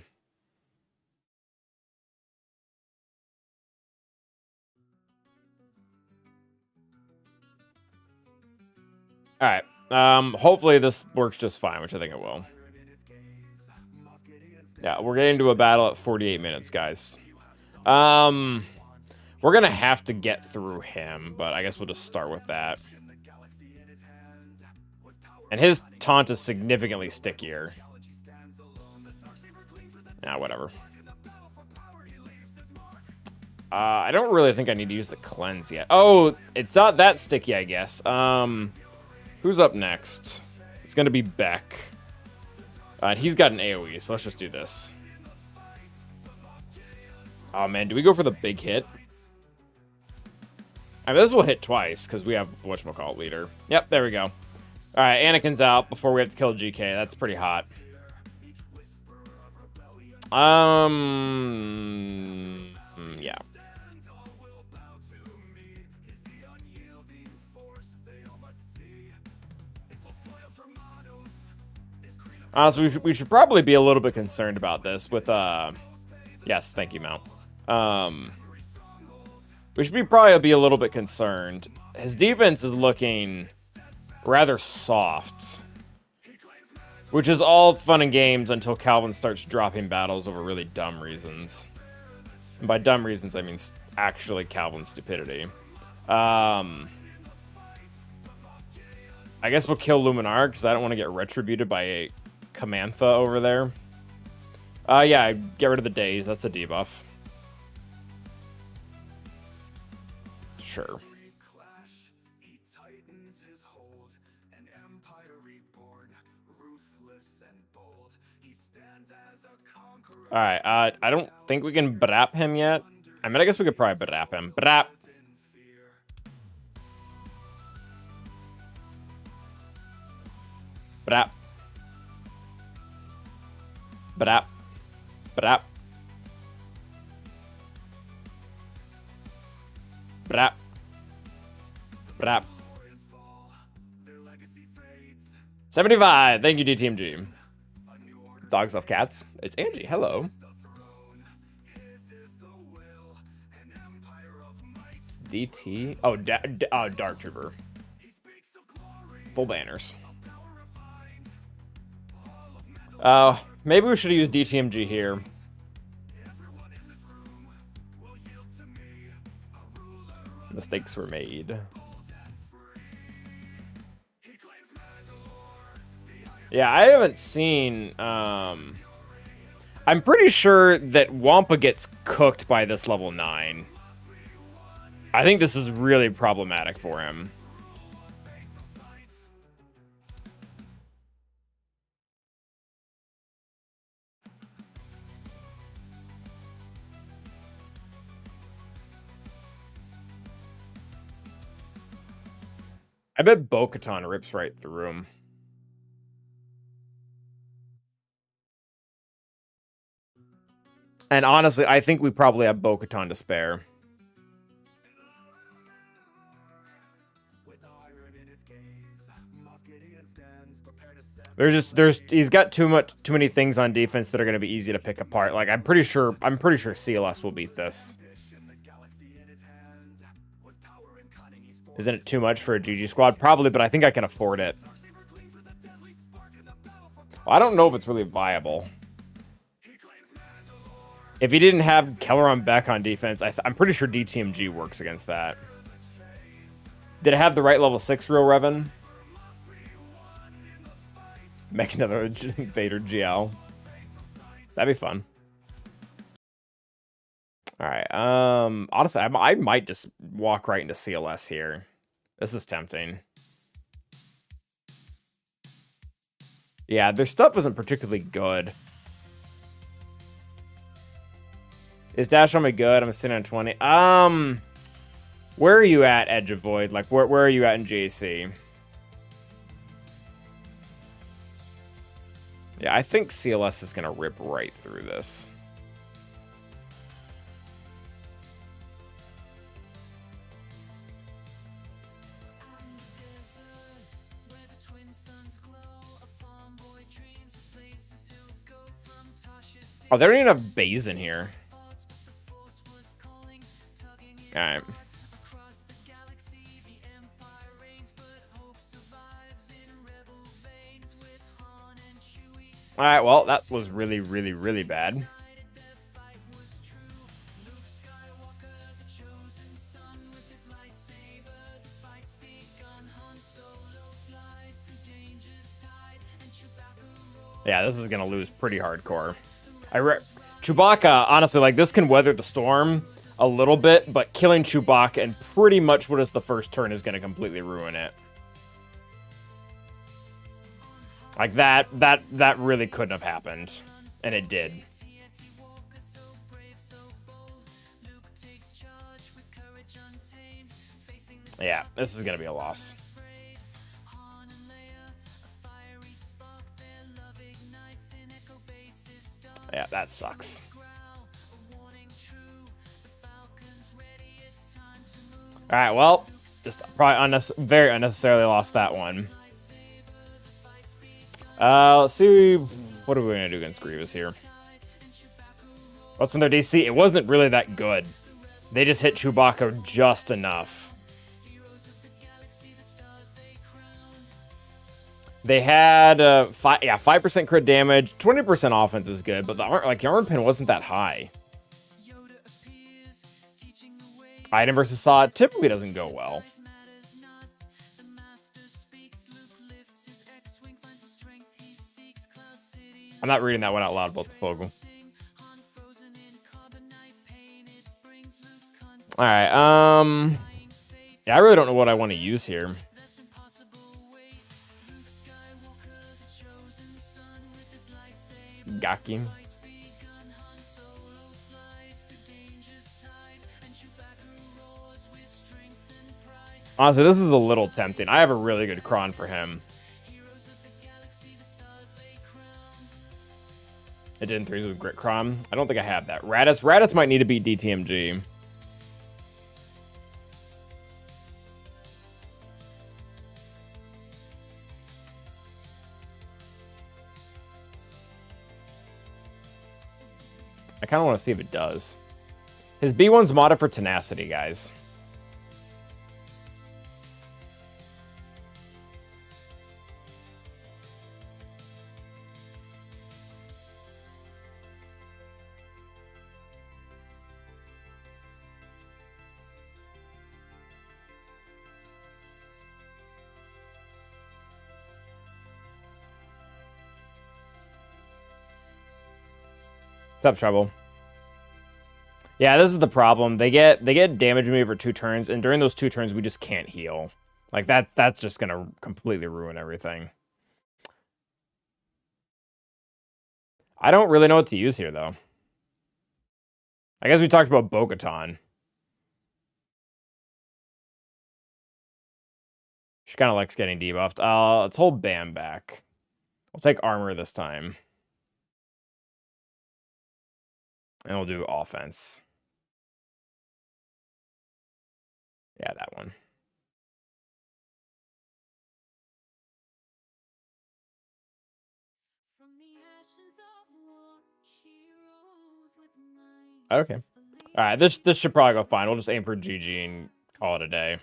S2: All right. Hopefully this works just fine, which I think it will. Yeah, we're getting to a battle at 48 minutes, guys. We're gonna have to get through him, but I guess we'll just start with that. And his taunt is significantly stickier. Nah, whatever. I don't really think I need to use the cleanse yet. Oh, it's not that sticky, I guess. Who's up next? It's gonna be Beck. He's got an AoE, so let's just do this. Oh man, do we go for the big hit? I mean, this will hit twice, because we have whatchamacallit leader. Yep, there we go. Alright, Anakin's out before we have to kill GK. That's pretty hot. Yeah. Honestly, we should probably be a little bit concerned about this with, yes, thank you, Mount. We should probably be a little bit concerned. His defense is looking rather soft, which is all fun and games until Calvin starts dropping battles over really dumb reasons. And by dumb reasons, I mean actually Calvin's stupidity. I guess we'll kill Luminar because I don't want to get retributed by a Camantha over there. Yeah, get rid of the days. That's a debuff. Sure. Alright, I don't think we can brap him yet. I mean, I guess we could probably brap him. Brap! Brap. Brap. Brap. Brap. Brap. 75! Thank you, DTMG. Dogs love cats. It's Angie. Hello. DT. Oh, Dark Trooper. Full banners. Maybe we should use DTMG here. Mistakes were made. Yeah, I haven't seen, I'm pretty sure that Wampa gets cooked by this level 9. I think this is really problematic for him. I bet Bo-Katan rips right through him. And honestly, I think we probably have Bo-Katan to spare. He's got too many things on defense that are going to be easy to pick apart. Like I'm pretty sure CLS will beat this. Isn't it too much for a GG squad? Probably, but I think I can afford it. Well, I don't know if it's really viable. If he didn't have Kelleron Beck on defense, I'm pretty sure DTMG works against that. Did it have the right level 6 real Revan? Make another Vader GL. That'd be fun. Alright, honestly, I might just walk right into CLS here. This is tempting. Yeah, their stuff isn't particularly good. Is Dash on me good? I'm sitting on 20. Where are you at, Edge of Void? Like, where are you at in GAC? Yeah, I think CLS is going to rip right through this. Oh, they don't even have bays in here. Alright. Alright, well, that was really, really, really bad. Yeah, this is gonna lose pretty hardcore. Chewbacca, honestly, like, this can weather the storm a little bit, but killing Chewbacca and pretty much what is the first turn is going to completely ruin it. Like, that really couldn't have happened, and it did. Yeah, this is going to be a loss. Yeah, that sucks. Alright, well, just probably very unnecessarily lost that one. Let's see, what are we going to do against Grievous here? What's in their DC? It wasn't really that good. They just hit Chewbacca just enough. They had 5% crit damage, 20% offense is good, but the armor pin wasn't that high. Item versus Saw typically doesn't go well. I'm not reading that one out loud, both the Fogel. Alright, yeah, I really don't know what I want to use here. GAC. Honestly, this is a little tempting. I have a really good cron for him. It did in threes with Grit Cron. I don't think I have that. Raditz might need to beat DTMG. I kind of want to see if it does. His B1's modded for tenacity, guys. What's up, Trouble? Yeah, this is the problem. They get damage me over 2 turns, and during those 2 turns, we just can't heal. Like that's just gonna completely ruin everything. I don't really know what to use here, though. I guess we talked about Bo-Katan. She kind of likes getting debuffed. Let's hold Bam back. We'll take armor this time. And we'll do offense. Yeah, that one. Okay. All right, this should probably go fine. We'll just aim for GG and call it a day.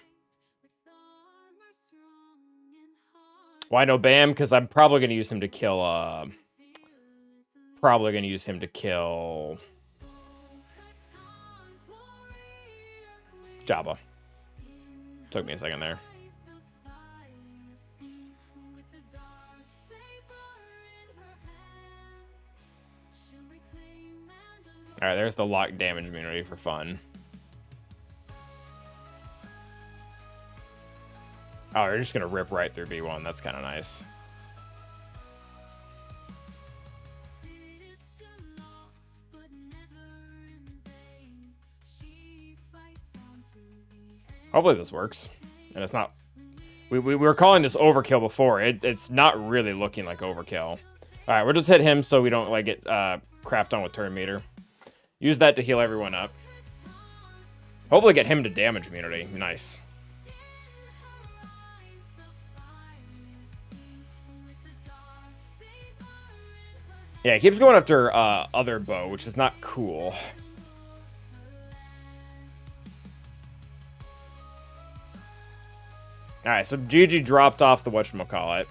S2: Why no Bam? Because I'm probably going to use him to kill... Jabba. Took me a second there. Alright, there's the lock damage immunity for fun. Oh, you're just gonna rip right through B1. That's kind of nice. Hopefully this works. And it's not... We were calling this overkill before. It's not really looking like overkill. Alright, we'll just hit him so we don't like get crapped on with turn meter. Use that to heal everyone up. Hopefully get him to damage immunity. Nice. Yeah, he keeps going after other bow, which is not cool. Alright, so Gigi dropped off the whatchamacallit.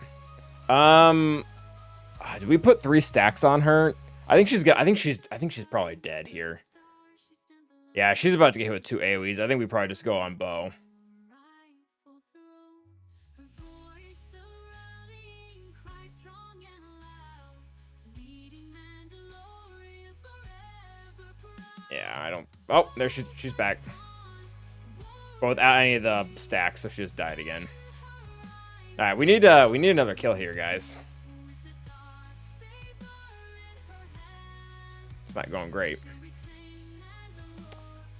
S2: Did we put 3 stacks on her? I think she's probably dead here. Yeah, she's about to get hit with 2 AoEs. I think we probably just go on bow. Yeah, I don't... Oh, there she's back. But without any of the stacks, so she just died again. Alright, we need another kill here, guys. It's not going great.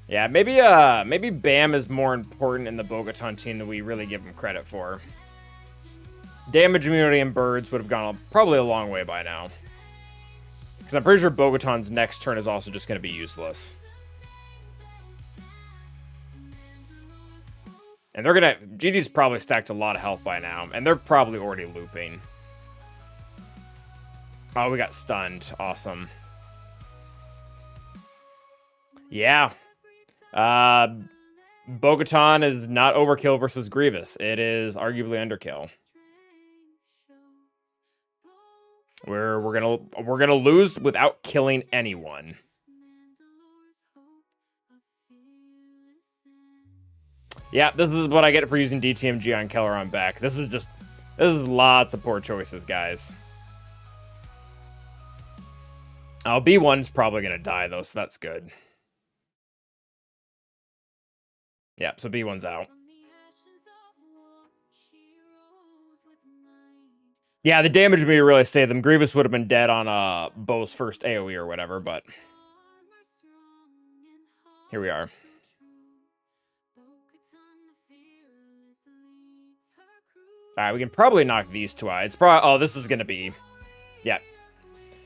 S2: Yeah, maybe Bam is more important in the Bo-Katan team than we really give him credit for. Damage immunity and birds would have gone probably a long way by now. Because I'm pretty sure Bo-Katan's next turn is also just going to be useless. And they're going to... Gigi's probably stacked a lot of health by now. And they're probably already looping. Oh, we got stunned. Awesome. Yeah. Bo-Katan is not overkill versus Grievous. It is arguably underkill. We're gonna lose without killing anyone. Yeah, this is what I get for using DTMG on Keller on back. This is lots of poor choices, guys. Oh, B1's probably gonna die though, so that's good. Yeah, so B1's out. Yeah, the damage meter really saved them. Grievous would have been dead on Bo's first AoE or whatever, but here we are. Alright, we can probably knock these two out. It's probably... Oh, this is gonna be... Yeah.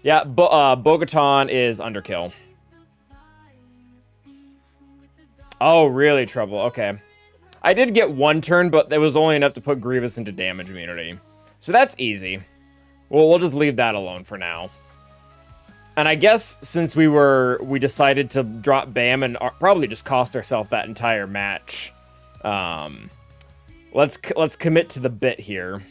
S2: Yeah, Bo-Katan is underkill. Oh, really, Trouble. Okay. I did get one turn, but it was only enough to put Grievous into damage immunity. So that's easy. Well, we'll just leave that alone for now. And I guess since we decided to drop Bam and probably just cost ourselves that entire match. Let's commit to the bit here.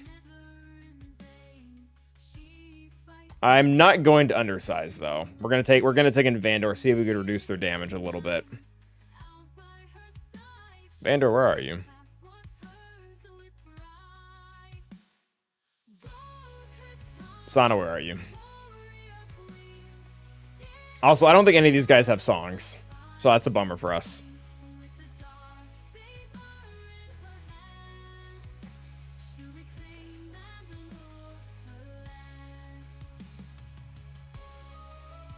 S2: I'm not going to undersize though. We're gonna take in Vandor, see if we can reduce their damage a little bit. Vandor, where are you? Sana, where are you? Also, I don't think any of these guys have songs, so that's a bummer for us.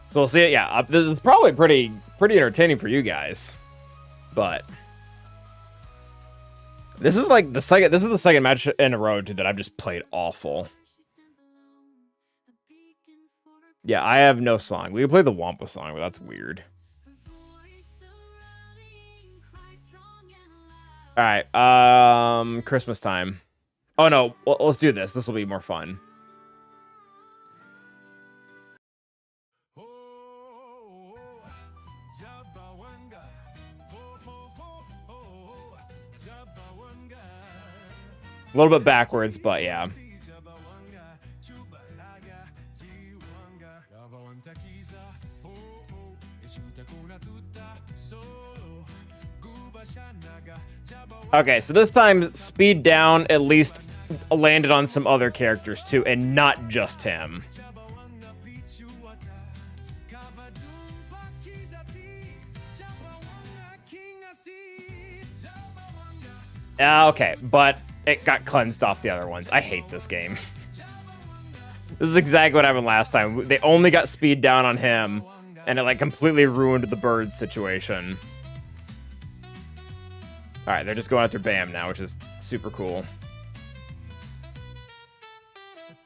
S2: So we'll see it. Yeah, this is probably pretty entertaining for you guys, but this is like the second. This is the second match in a row that I've just played awful. Yeah, I have no song. We can play the Wampa song, but that's weird. All right, Christmas time. Oh no, let's do this. This will be more fun. A little bit backwards, but yeah. Okay, so this time speed down at least landed on some other characters too, and not just him. Okay, but it got cleansed off the other ones. I hate this game. This is exactly what happened last time. They only got speed down on him, and it like completely ruined the bird situation. All right, they're just going after Bam now, which is super cool.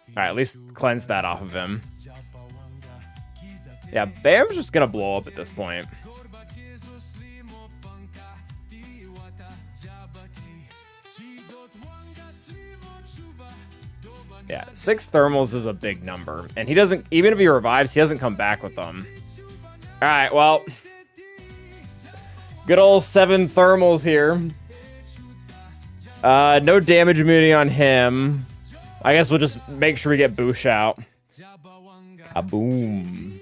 S2: All right, at least cleanse that off of him. Yeah, Bam's just gonna blow up at this point. Yeah, 6 thermals is a big number, and he doesn't, even if he revives, he doesn't come back with them. All right, well, good old 7 thermals here. No damage immunity on him. I guess we'll just make sure we get Boosh out. Kaboom.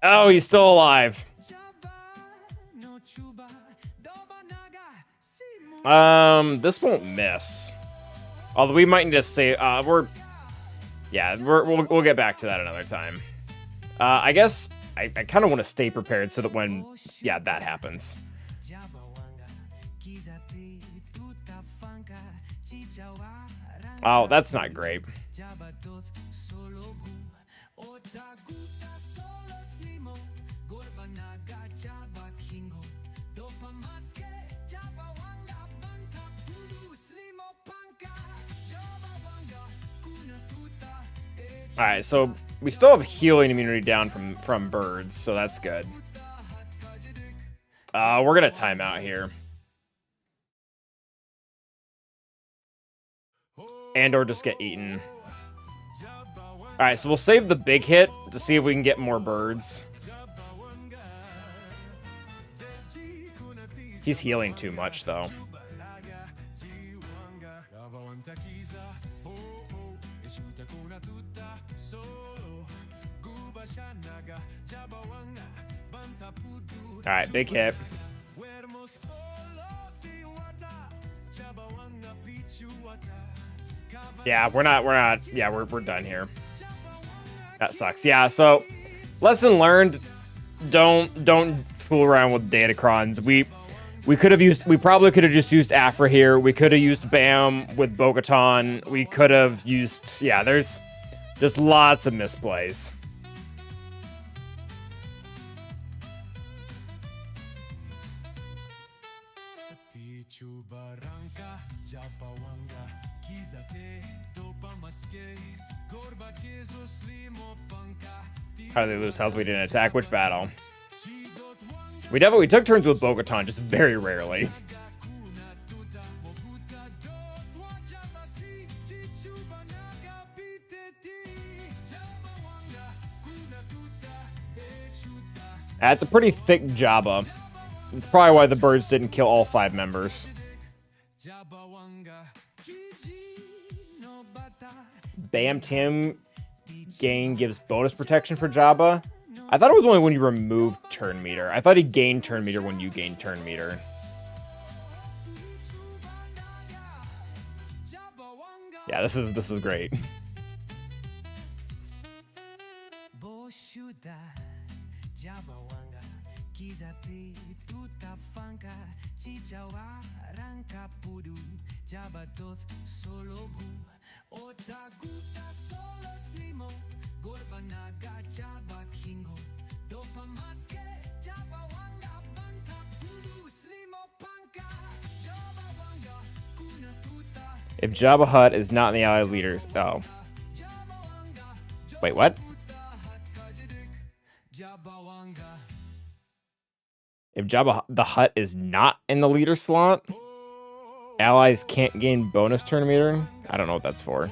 S2: Oh, he's still alive. This won't miss. Although we might need to save. We'll get back to that another time. I guess I kind of want to stay prepared so that when that happens. Oh, that's not great. All right, so we still have healing immunity down from birds, so that's good. We're gonna time out here. And or just get eaten. All right, so we'll save the big hit to see if we can get more birds. He's healing too much, though. All right, big hit. Yeah, we're done here. That sucks. Yeah, so lesson learned, don't fool around with datacrons. We probably could have just used Afra here. We could have used Bam with Bo-Katan. We could have used, there's just lots of misplays. How did they lose health? We didn't attack. Which battle? We definitely took turns with Bo-Katan, just very rarely. That's a pretty thick Jabba. That's probably why the birds didn't kill all 5 members. Bam Tim gain gives bonus protection for Jabba. I thought it was only when you removed turn meter. I thought he gained turn meter when you gained turn meter. Yeah, this is great. If Jabba Hutt is not in the allied leaders, oh. Wait, what? If Jabba the Hutt is not in the leader slot, allies can't gain bonus turn meter. I don't know what that's for.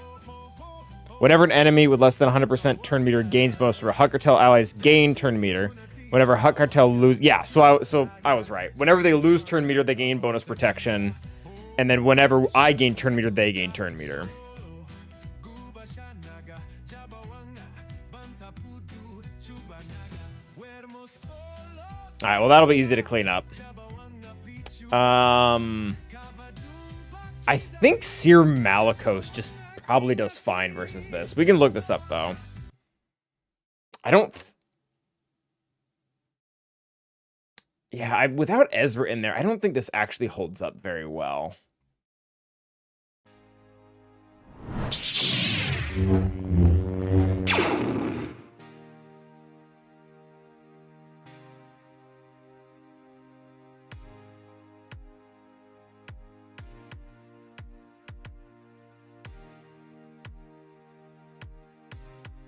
S2: Whenever an enemy with less than 100% turn meter gains bonus for Hutt Cartel, allies gain turn meter. Whenever Hutt Cartel lose, yeah. So I was right. Whenever they lose turn meter, they gain bonus protection, and then whenever I gain turn meter, they gain turn meter. All right, well, that'll be easy to clean up. I think Seer Malicos just probably does fine versus this. We can look this up, though. I don't... Yeah, without Ezra in there, I don't think this actually holds up very well.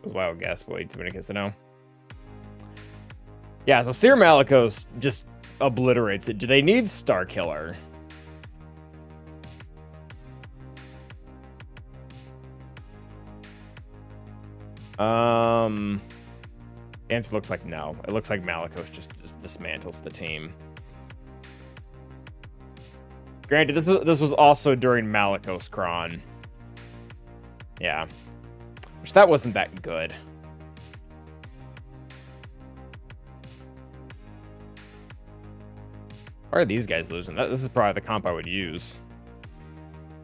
S2: Was wild guess, boy, too many kids to know. Yeah, so Seer Malicos just obliterates it. Do they need Starkiller? Answer looks like no. It looks like Malicos just dismantles the team. Granted, this was also during Malicos Cron. Yeah. Which that wasn't that good. Why are these guys losing? This is probably the comp I would use.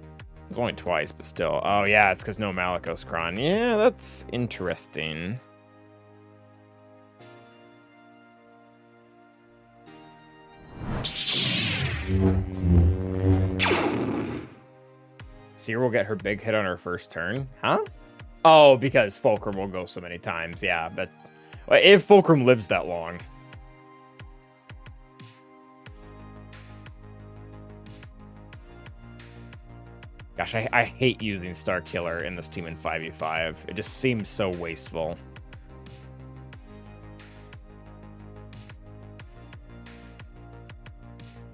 S2: It was only twice, but still. Oh, yeah, it's because no Malicos Cron. Yeah, that's interesting. Seer will get her big hit on her first turn. Huh? Oh, because Fulcrum will go so many times. Yeah, but if Fulcrum lives that long. Gosh, I hate using Starkiller in this team in 5v5. It just seems so wasteful.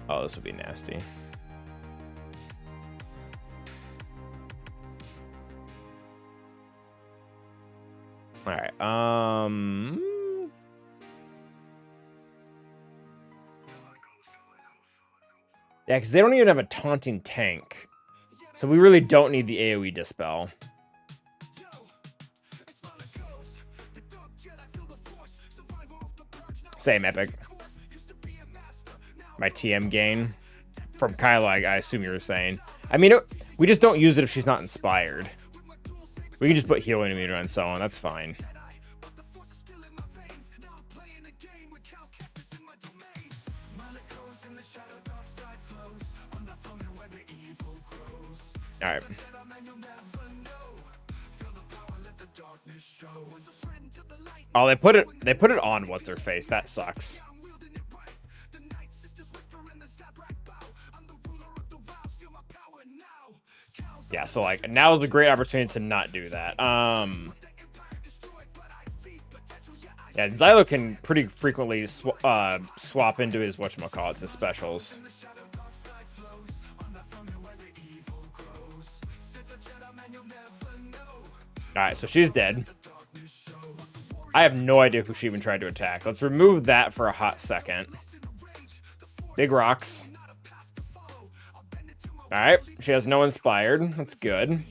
S2: Oh, this would be nasty. All right. Yeah, because they don't even have a taunting tank. So we really don't need the AoE Dispel. Same epic. My TM gain from Kyla, I assume you were saying. I mean, we just don't use it if she's not inspired. We can just put healing meter and so on. That's fine. All right. Oh, they put it on what's her face. That sucks. Yeah, so like now is a great opportunity to not do that. Yeah, Xylo can pretty frequently swap into his whatchamacallits, his specials. Alright, so she's dead. I have no idea who she even tried to attack. Let's remove that for a hot second. Big rocks. Alright, she has no inspired. That's good.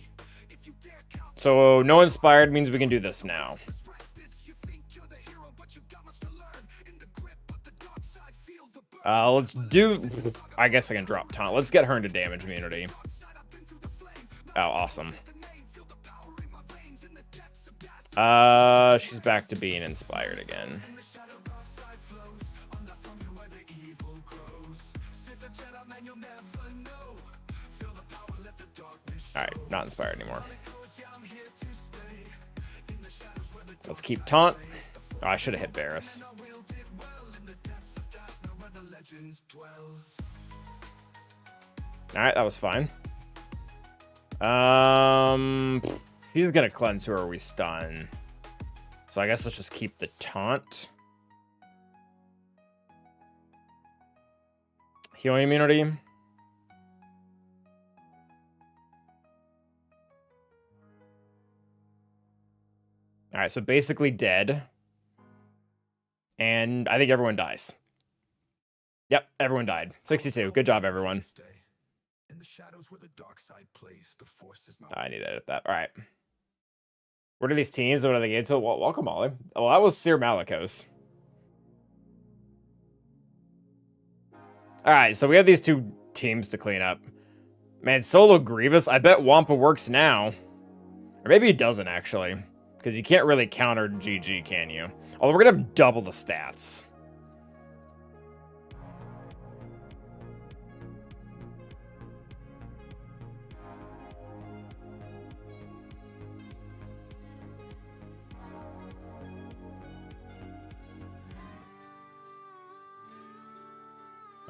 S2: So no inspired means we can do this now. Let's do... I guess I can drop taunt. Let's get her into damage immunity. Oh, awesome. She's back to being inspired again. Alright, not inspired anymore. Let's keep taunt. Oh, I should have hit Varys. Alright, that was fine. He's gonna cleanse her or we stun. So I guess let's just keep the taunt. Healing immunity. Alright, so basically dead. And I think everyone dies. Yep, everyone died. 62. Good job, everyone. I need to edit that. Alright. What are these teams? What are they getting to? Well, welcome, Ollie. Oh, that was Sir Malicos. Alright, so we have these two teams to clean up. Man, solo Grievous. I bet Wampa works now. Or maybe it doesn't, actually. Because you can't really counter GG, can you? Although we're going to have double the stats.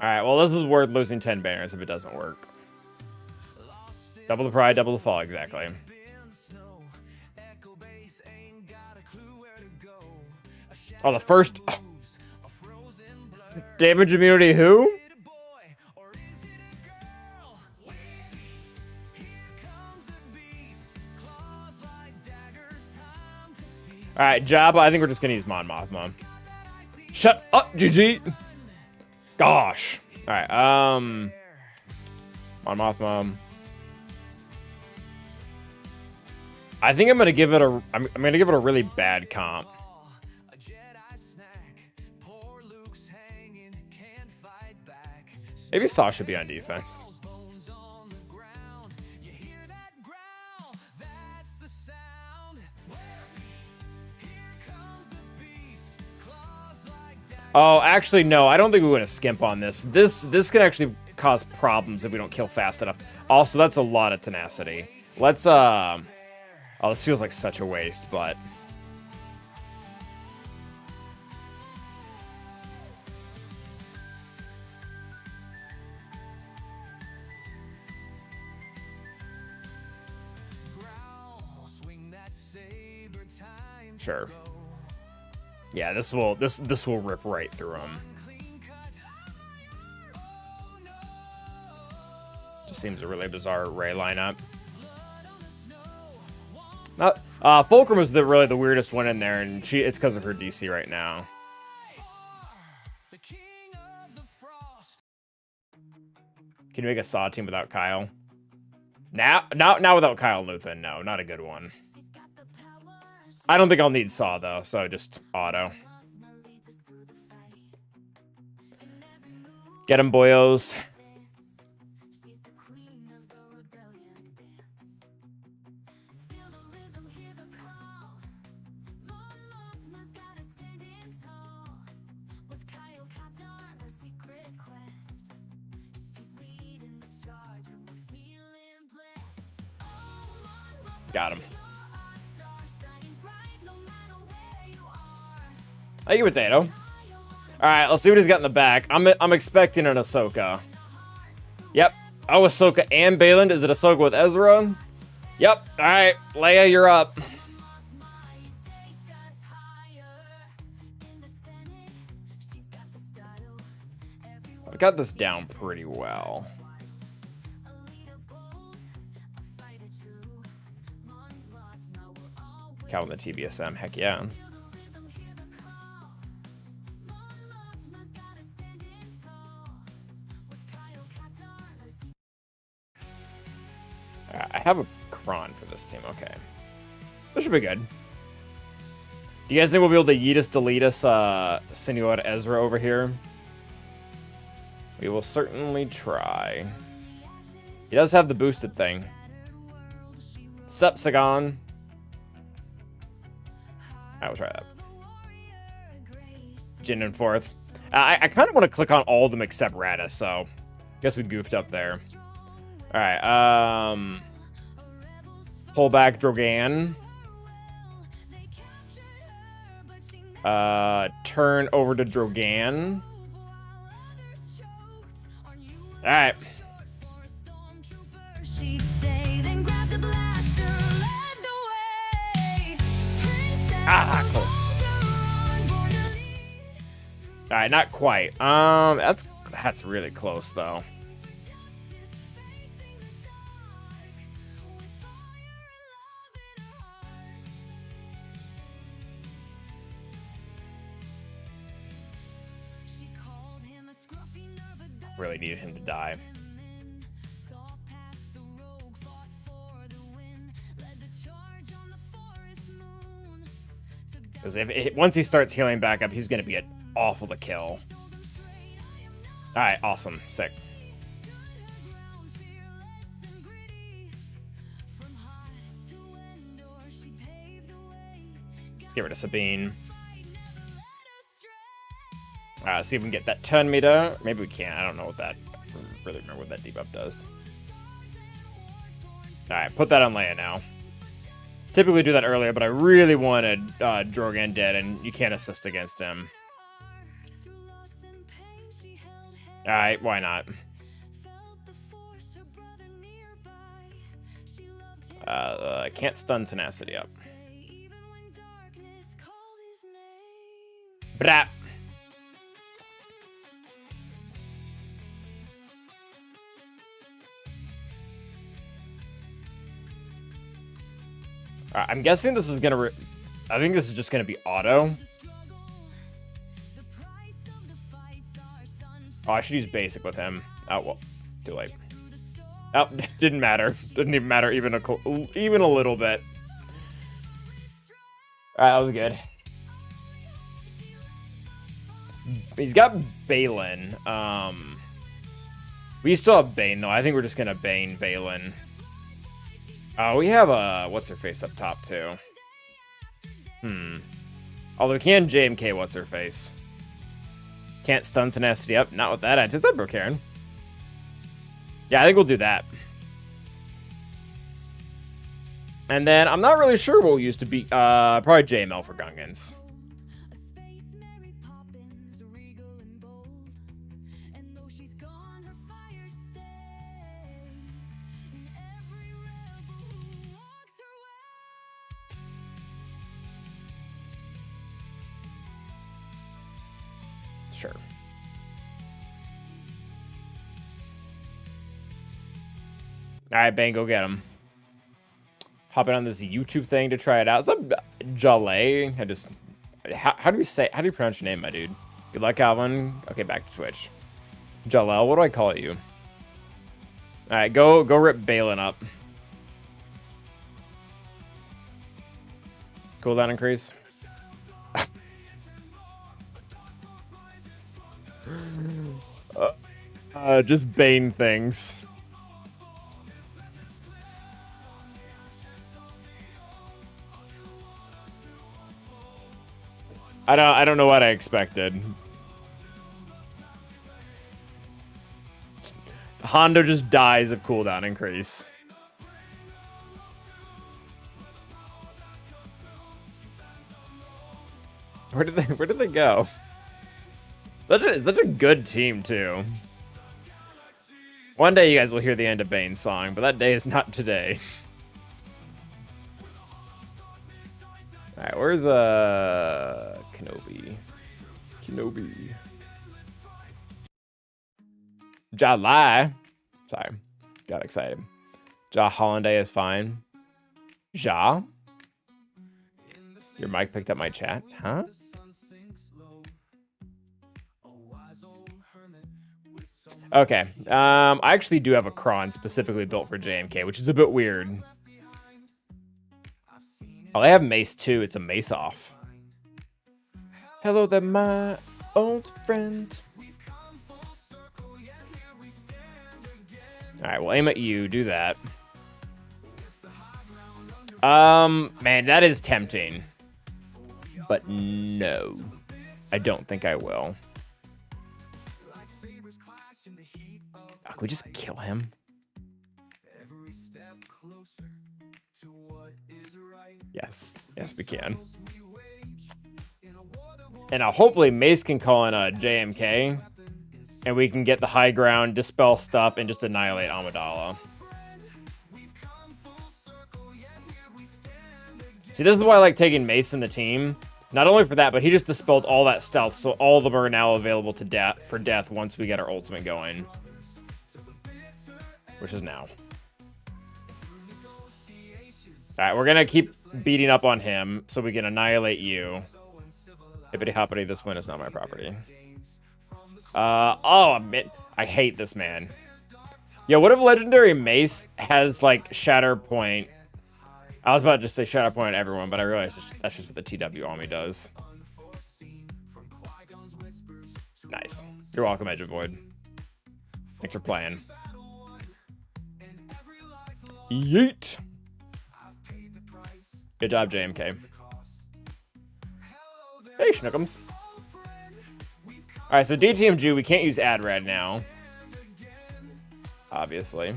S2: Alright, well, this is worth losing 10 banners if it doesn't work. Double the pride, double the fall, exactly. Oh, the first... Oh. Damage immunity who? Alright, Jabba, I think we're just gonna use Mon Mothma. Shut up, GG! Gosh. Alright, Mon Mothma. I think I'm gonna give it a... I'm gonna give it a really bad comp. Maybe Saw should be on defense. Oh, actually, no. I don't think we want to skimp on this. This can actually cause problems if we don't kill fast enough. Also, that's a lot of tenacity. Let's, Oh, this feels like such a waste, but... Sure. Yeah, this will rip right through him. Just seems a really bizarre Rey lineup. Fulcrum is really the weirdest one in there, and it's because of her DC right now. Can you make a Saw team without Kyle? Now without Kyle and Luthen, no, not a good one. I don't think I'll need Saw, though, so just auto. Get him, boyos. Got him. Thank you, Potato. All right, let's see what he's got in the back. I'm expecting an Ahsoka. Yep, Oh, Ahsoka and Balen. Is it Ahsoka with Ezra? Yep. All right, Leia, you're up. I got this down pretty well. Calvin the TBSM, heck yeah. I have a cron for this team, okay. This should be good. Do you guys think we'll be able to yeet us, delete us, Sinuot Ezra over here? We will certainly try. He does have the boosted thing. Sup, Sagan. I will try that. Jin and fourth. I kind of want to click on all of them except Radis, so I guess we goofed up there. All right. Pull back Drogan. Turn over to Drogan. All right. Ah, close. All right, not quite. That's really close though. Really needed him to die. Because once he starts healing back up, he's going to be awful to kill. All right, awesome. Sick. Let's get rid of Sabine. See if we can get that 10 meter. Maybe we can't. I don't know what that... I really remember what that debuff does. Alright, put that on Leia now. Typically do that earlier, but I really wanted Drogan dead, and you can't assist against him. Alright, why not? Can't stun Tenacity up. Brap. I'm guessing this is gonna. I think this is just gonna be auto. Oh, I should use basic with him. Oh well, too late. Oh, didn't matter. Didn't even matter even a little bit. All right, that was good. He's got Balen. We still have Bane though. I think we're just gonna Bane Balen. We have a what's-her-face up top, too. Although we can JMK what's-her-face. Can't stun Tenacity up. Not with that anti-cyber, Karen. Yeah, I think we'll do that. And then, I'm not really sure what we'll use to beat, probably JML for Gungans. Sure. All right, Bang, go get him. Hopping on this YouTube thing to try it out. Is that Jale? How do you pronounce your name, my dude? Good luck, Alvin. Okay, back to Twitch. Jalel, what do I call you? All right, go rip Balen up. Cooldown increase. Just Bane things. I don't know what I expected. Hondo just dies of cooldown increase. Where did they go? Such a good team too. One day you guys will hear the end of Bane's song, but that day is not today. Alright, where's Kenobi? Kenobi. Lai. Sorry. Got excited. Hollanday is fine. Your mic picked up my chat, huh? Okay. I actually do have a cron specifically built for JMK, which is a bit weird. Oh, they have mace too. It's a mace off. Hello there, my old friend. All right, we'll aim at you. Do that. Man, that is tempting. But no, I don't think I will. Oh, can we just kill him? Yes, yes, we can. And now hopefully Mace can call in a JMK, and we can get the high ground, dispel stuff, and just annihilate Amidala. See, this is why I like taking Mace in the team. Not only for that, but he just dispelled all that stealth, so all of them are now available to for death once we get our ultimate going. Which is now. Alright, we're gonna keep beating up on him so we can annihilate you. Hippity hoppity, this one is not my property. Oh, I hate this man. Yo, what if Legendary Mace has, like, Shatter Point? I was about to just say Shatter Point on everyone, but I realized that's just what the TW Army does. Nice. You're welcome, Edge of Void. Thanks for playing. Yeet. Good job, JMK. Hey, Schnookums. Alright, so DTMG, we can't use AdRad now. Obviously.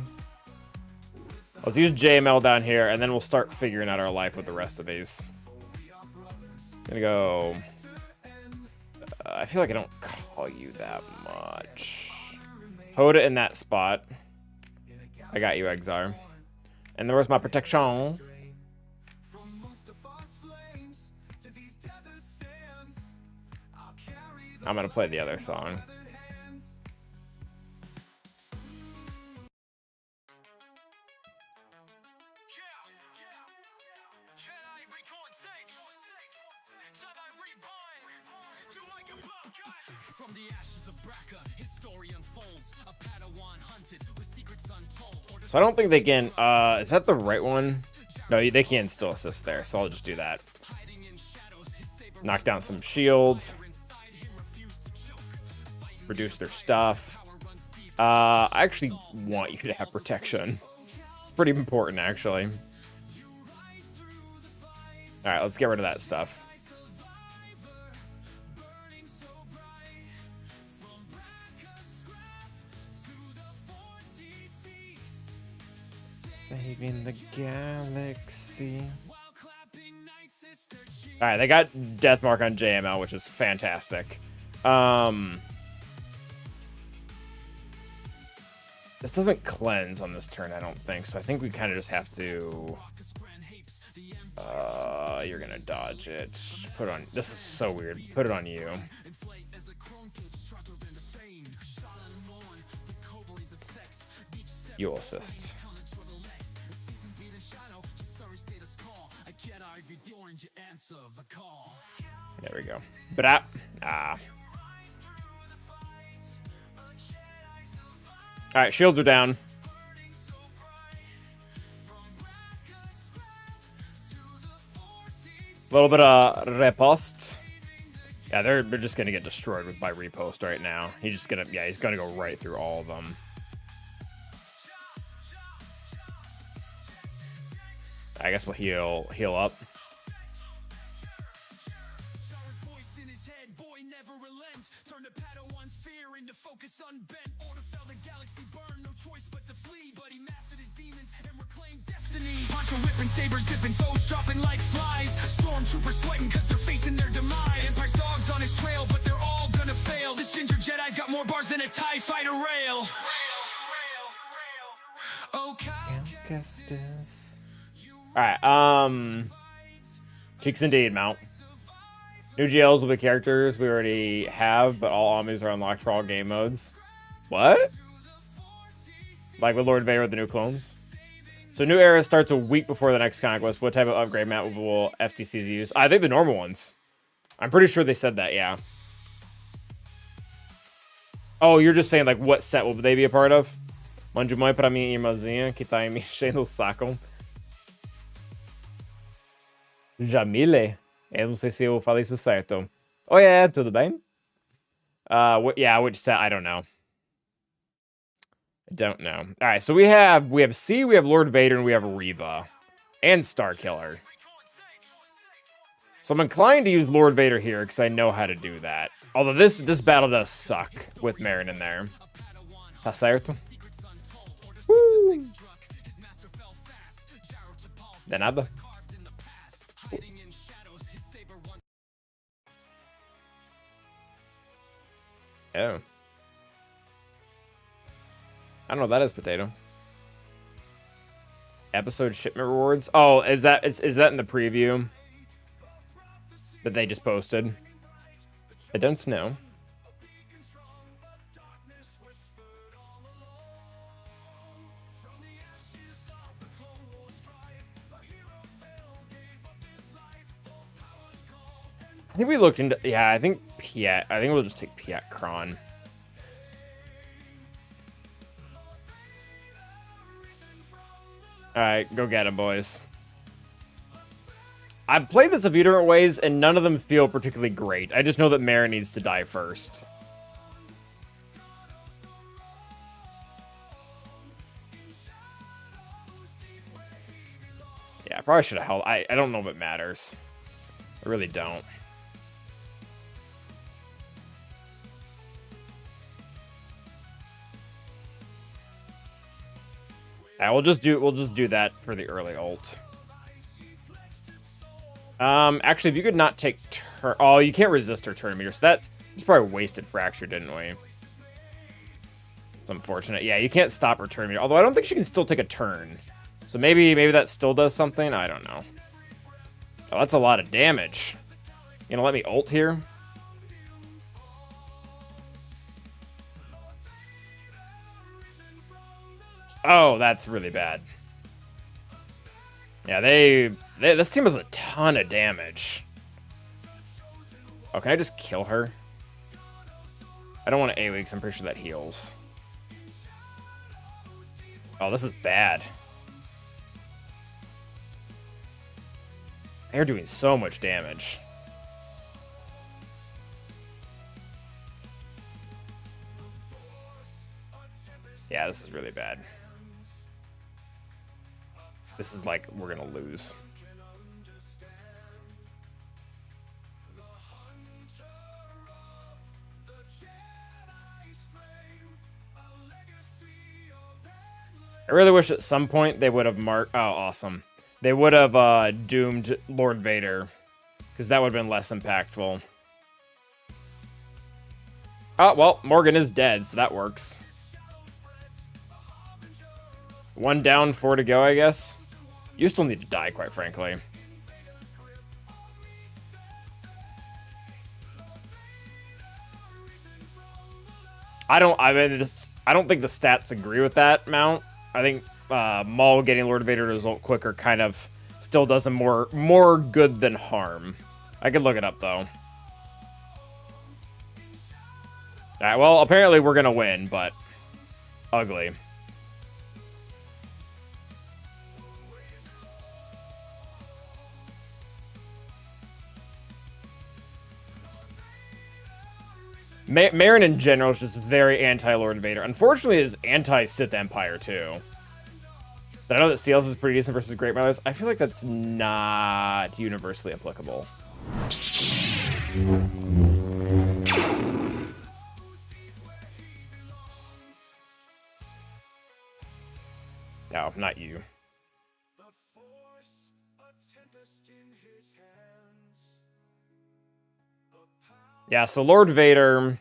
S2: Let's use JML down here, and then we'll start figuring out our life with the rest of these. I'm gonna go... I feel like I don't call you that much. Hoda in that spot. I got you, Exar. And where's my protection? I'm gonna play the other song.
S1: From the ashes of Braca, his story unfolds. A Padawan hunted with secrets untold.
S2: So I don't think they can, is that the right one? No, they can still assist there, so I'll just do that. Knock down some shields. Reduce their stuff. I actually want you to have protection. It's pretty important, actually. Alright, let's get rid of that stuff. Saving the galaxy. Alright, they got Deathmark on JML, which is fantastic. This doesn't cleanse on this turn, I don't think, so I think we kind of just have to... you're gonna dodge it. Put it on... This is so weird. Put it on you. You'll assist. There we go. But Alright, shields are down. A little bit of riposte. Yeah, they're just gonna get destroyed by repost right now. He's gonna go right through all of them. I guess we'll heal up.
S1: Sabers zipping, foes dropping like flies. Stormtroopers sweating cause they're facing their demise. Empire's dogs on his trail, but they're all gonna fail. This ginger Jedi's got more bars than a TIE fighter rail.
S2: Kestis. Alright, Cheeks indeed, Mount. New GLs will be characters we already have, but all Omnis are unlocked for all game modes. What? Like with Lord Vader with the new clones? So new era starts a week before the next conquest. What type of upgrade map will FTCs use? I think the normal ones. I'm pretty sure they said that, yeah. Oh, you're just saying like what set will they be a part of? Mande uma pra minha irmãzinha que tá me enchendo o saco. Jamile? Eu não sei se eu falei isso certo. Oh yeah, tudo bem? Yeah, which set? I don't know. I don't know. All right, so we have C, we have Lord Vader, and we have Reva, and Starkiller. So I'm inclined to use Lord Vader here because I know how to do that. Although this battle does suck with Marin in there. Tá certo? Woo! De nada. Oh. I don't know what that is, Potato. Episode shipment rewards. Oh, is that in the preview that they just posted? I don't know. I think we looked into, yeah, I think Piet. I think we'll just take Piet Kron. Alright, go get him, boys. I've played this a few different ways, and none of them feel particularly great. I just know that Marin needs to die first. Yeah, I probably should have held. I don't know if it matters. I really don't. Yeah, we'll just do that for the early ult. Actually, if you could not take turn, oh, you can't resist her turn meter, so that's probably wasted fracture, didn't we? It's unfortunate. Yeah, you can't stop her turn meter. Although I don't think she can still take a turn, so maybe that still does something. I don't know. Oh, that's a lot of damage. You gonna let me ult here? Oh, that's really bad. Yeah, this team has a ton of damage. Oh, can I just kill her? I don't want to AoE because I'm pretty sure that heals. Oh, this is bad. They're doing so much damage. Yeah, this is really bad. This is like, we're gonna lose. I really wish at some point they would have marked... Oh, awesome. They would have doomed Lord Vader, because that would have been less impactful. Oh, well, Morgan is dead, so that works. 1 down, 4 to go, I guess. You still need to die, quite frankly. I don't think the stats agree with that mount. I think Maul getting Lord Vader to result quicker kind of still does him more good than harm. I could look it up though. Alright, well, apparently we're gonna win, but ugly. Marin in general is just very anti-Lord Vader. Unfortunately, is anti-Sith Empire, too. But I know that CLs is pretty decent versus Great Mothers. I feel like that's not universally applicable. No, not you. Yeah, so Lord Vader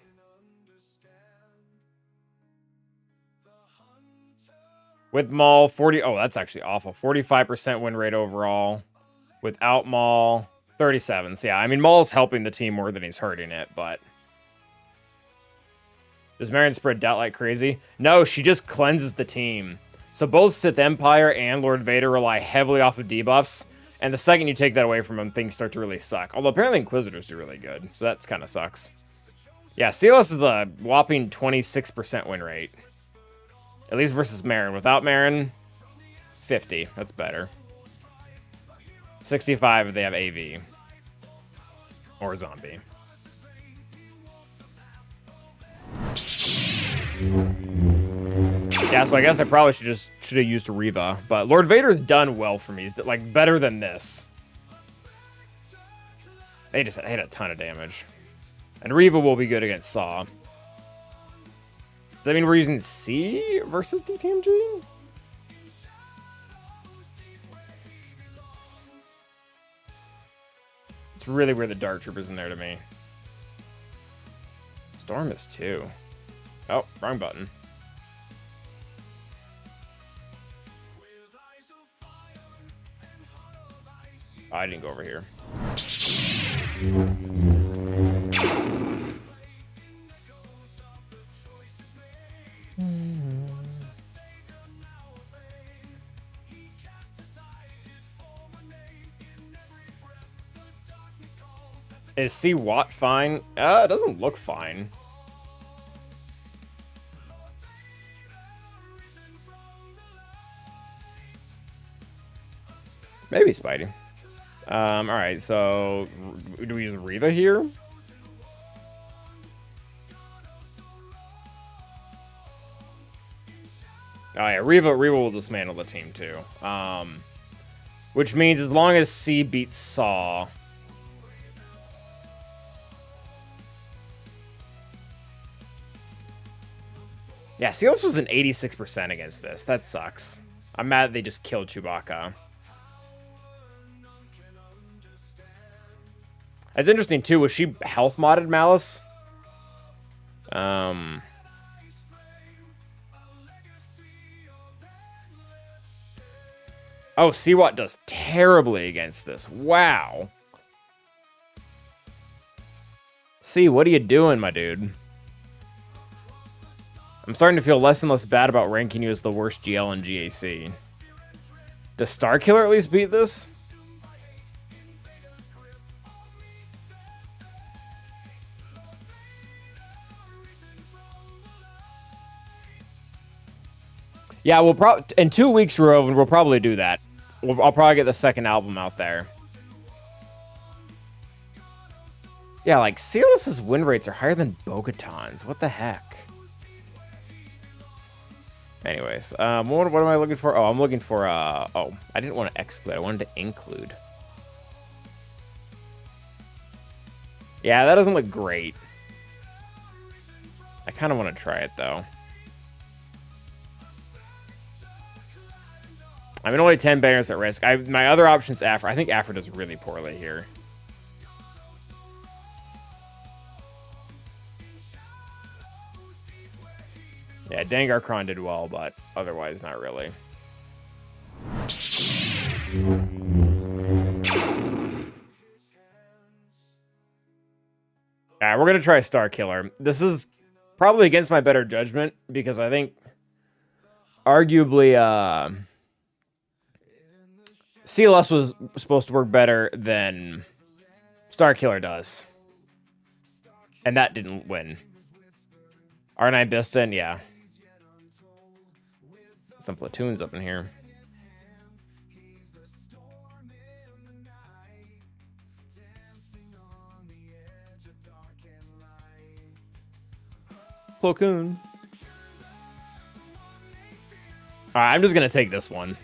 S2: With Maul, 40... Oh, that's actually awful. 45% win rate overall. Without Maul, 37. So, yeah, I mean, Maul's helping the team more than he's hurting it, but... Does Marin spread doubt like crazy? No, she just cleanses the team. So both Sith Empire and Lord Vader rely heavily off of debuffs, and the second you take that away from them, things start to really suck. Although apparently Inquisitors do really good, so that's kind of sucks. Yeah, CLS is a whopping 26% win rate. At least versus Marin. Without Marin, 50. That's better. 65 if they have AV. Or zombie. Yeah, so I guess I probably should have used Reva, but Lord Vader's done well for me. He's like better than this. They just hit a ton of damage. And Reva will be good against Saw. Does that mean we're using C versus DTMG? It's really weird the Dark Trooper's in there to me. Storm is too. Oh, wrong button. Oh, I didn't go over here. Is C Watt fine? It doesn't look fine. Maybe Spidey. Alright, so do we use Reva here? Oh yeah, Reva will dismantle the team too. Which means as long as C beats Saw. Yeah, Sealis was an 86% against this. That sucks. I'm mad they just killed Chewbacca. That's interesting too. Was she health modded Malice? Oh, Seawat does terribly against this. Wow. C, what are you doing, my dude? I'm starting to feel less and less bad about ranking you as the worst GL in GAC. Does Starkiller at least beat this? Yeah, we'll probably in 2 weeks, Rovan, we'll probably do that. I'll probably get the second album out there. Yeah, like Sealus's win rates are higher than Bo-Katan's. What the heck? Anyways, what am I looking for? Oh, I'm looking for, oh, I didn't want to exclude. I wanted to include. Yeah, that doesn't look great. I kind of want to try it, though. I mean, only 10 banners at risk. My other option's Afra. I think Afra does really poorly here. Yeah, Dangar did well, but otherwise not really. Alright, we're going to try Starkiller. This is probably against my better judgment, because I think arguably CLS was supposed to work better than Starkiller does. And that didn't win. R9 Biston, yeah. Some platoons up in here. Platoon. Alright, I'm just gonna take this one.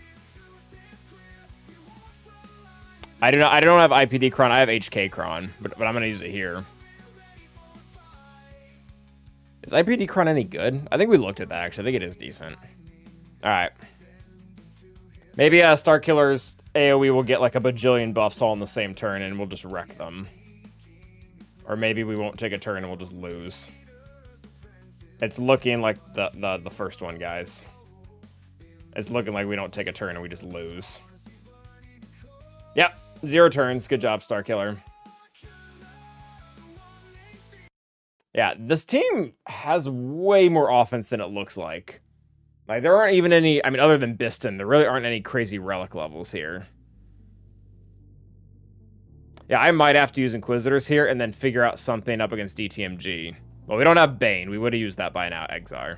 S2: I don't have IPD Cron, I have HK Cron, but I'm gonna use it here. Is IPD Cron any good? I think we looked at that, actually. I think it is decent. Alright. Maybe Starkiller's AoE will get like a bajillion buffs all in the same turn and we'll just wreck them. Or maybe we won't take a turn and we'll just lose. It's looking like the first one, guys. It's looking like we don't take a turn and we just lose. Yep, 0 turns. Good job, Starkiller. Yeah, this team has way more offense than it looks like. Like, there aren't even any, I mean, other than Biston, there really aren't any crazy relic levels here. Yeah, I might have to use Inquisitors here and then figure out something up against DTMG. Well, we don't have Bane. We would have used that by now, Exar.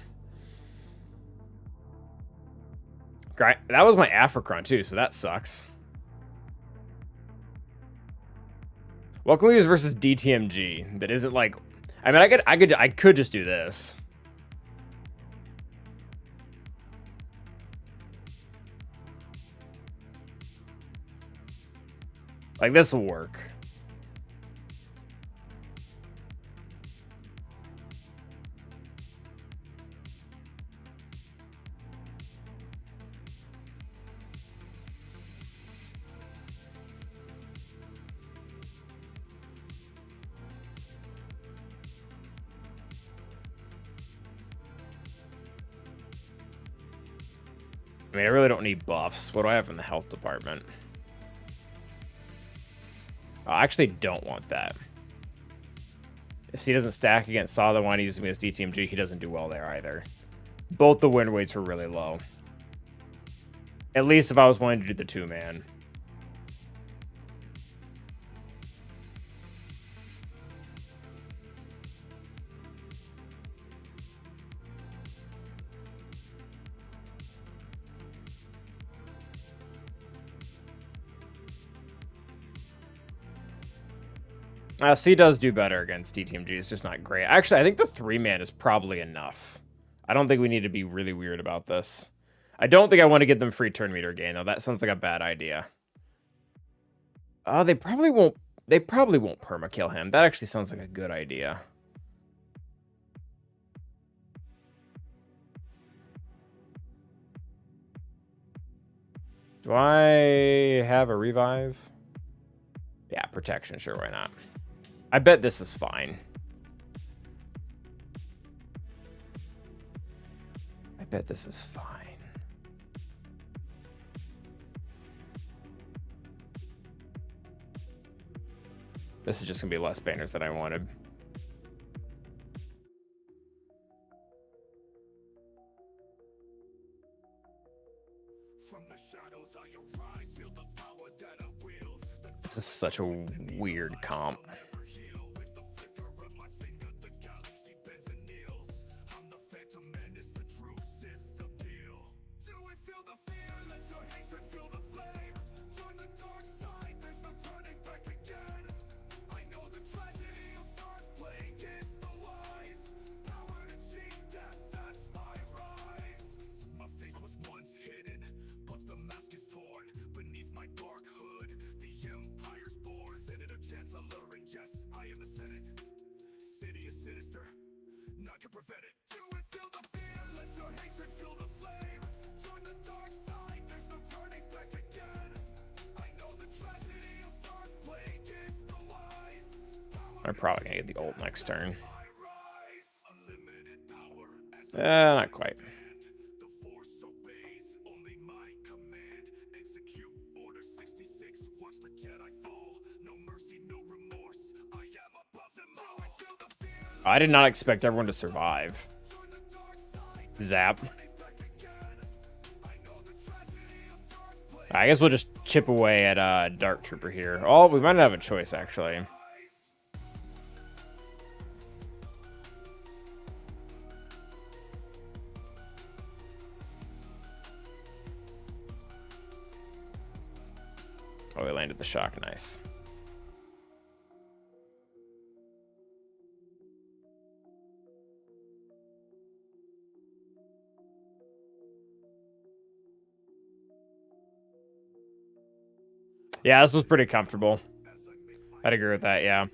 S2: Great. That was my Africron, too, so that sucks. What can we use versus DTMG that isn't like... I mean, I could just do this. Like, this will work. I mean, I really don't need buffs. What do I have in the health department? I actually don't want that. If he doesn't stack against Saw, the one he uses against DTMG, he doesn't do well there either. Both the win weights were really low. At least if I was wanting to do the 2-man. C does do better against DTMG. It's just not great. Actually, I think the 3-man is probably enough. I don't think we need to be really weird about this. I don't think I want to get them free turn meter gain, though. That sounds like a bad idea. They probably won't permakill him. That actually sounds like a good idea. Do I have a revive? Yeah, protection. Sure, why not? I bet this is fine. I bet this is fine. This is just going to be less banners than I wanted. This is such a weird comp. I'm probably gonna get the ult next turn. Not quite. I did not expect everyone to survive. Zap. I guess we'll just chip away at Dark Trooper here. Oh, we might not have a choice, actually. Oh, we landed the shock. Nice. Yeah, this was pretty comfortable. I'd agree with that, yeah.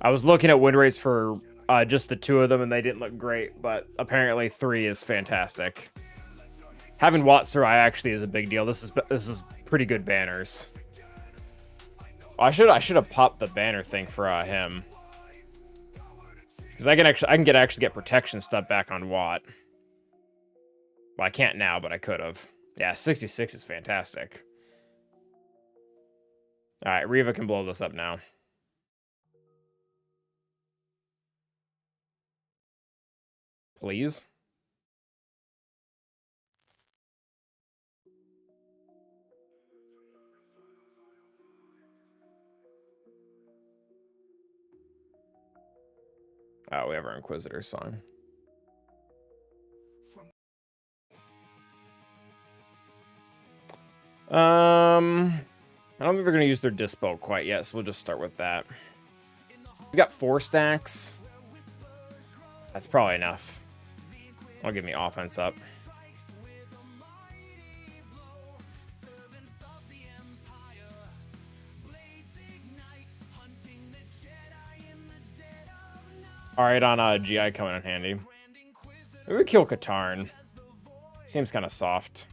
S2: I was looking at win rates for just the 2 of them, and they didn't look great, but apparently 3 is fantastic. Having Watsurai actually is a big deal. This is pretty good banners. I should have popped the banner thing for him. Because I can actually get protection stuff back on Watt. Well, I can't now, but I could have. Yeah, 66 is fantastic. All right, Reva can blow this up now. Please. Oh, we have our Inquisitor song. I don't think they're going to use their Dispo quite yet, so we'll just start with that. He's got 4 stacks. That's probably enough. I'll give me offense up. Alright, on GI coming in handy. Maybe we kill Katarn. Seems kind of soft.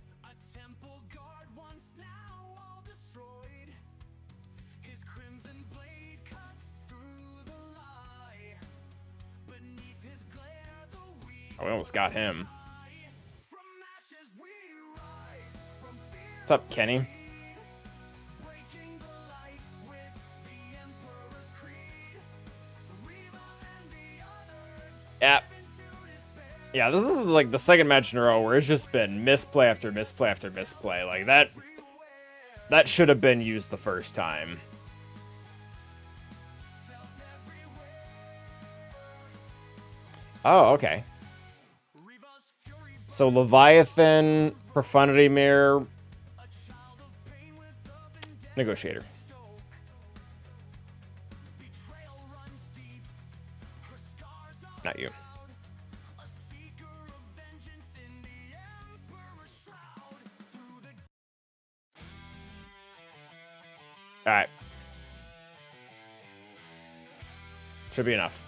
S2: Oh, we almost got him. What's up, Kenny? Yep. Yeah, this is like the second match in a row where it's just been misplay after misplay after misplay. Like that should have been used the first time. Oh, okay. So Leviathan, Profundity Mirror, Negotiator. Not you. All right. Should be enough.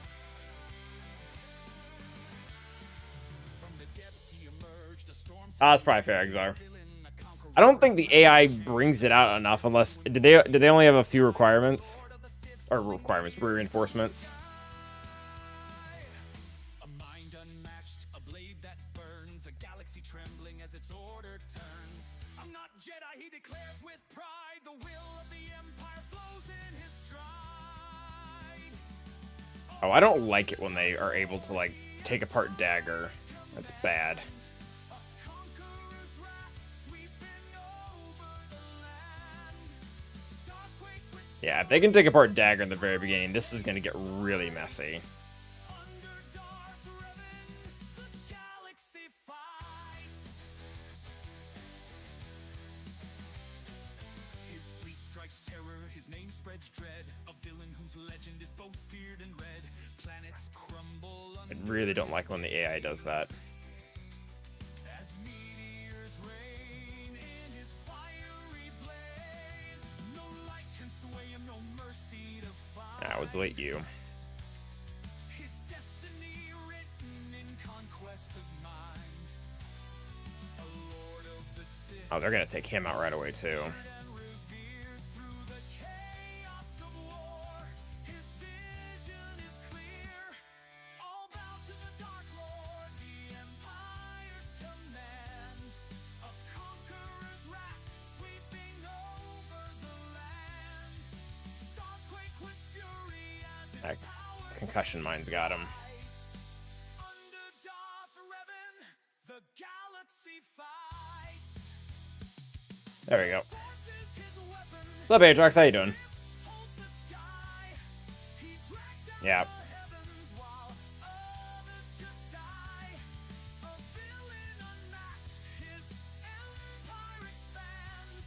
S2: That's probably fair, Exar. I don't think the AI brings it out enough unless... Did they only have a few requirements? Or requirements, reinforcements.
S1: A mind unmatched, a blade that burns, a galaxy trembling as its order turns. I'm not Jedi, he declares with pride. The will of the Empire flows in his stride.
S2: Oh, I don't like it when they are able to, like, take apart Dagger. That's bad. Yeah, if they can take apart Dagger in the very beginning, this is going to get really messy.
S1: His fleet strikes terror, his name spreads dread. A villain whose legend is both feared and read. Planets crumble.
S2: I really don't like when the AI does that.
S1: As meteors rain in his fiery blaze. No light can sway him, no mercy to find.
S2: I would delete you.
S1: His destiny written in conquest of mind. A lord of the Sith.
S2: Oh, they're going to take him out right away, too.
S1: And revered through the chaos of war. His vision is clear. All bow to the Dark Lord, the Empire's command. A conqueror's wrath sweeping over the land. Stars quake with fury as his
S2: That
S1: powers
S2: concussion mine's got him.
S1: under Darth Revan, the galaxy fights.
S2: There we go.
S1: Forces his weapon,
S2: What's up, Atrox? How you doing?
S1: holds the sky. He drags down
S2: Yeah.
S1: the heavens while others just die. A villain unmatched, his empire expands.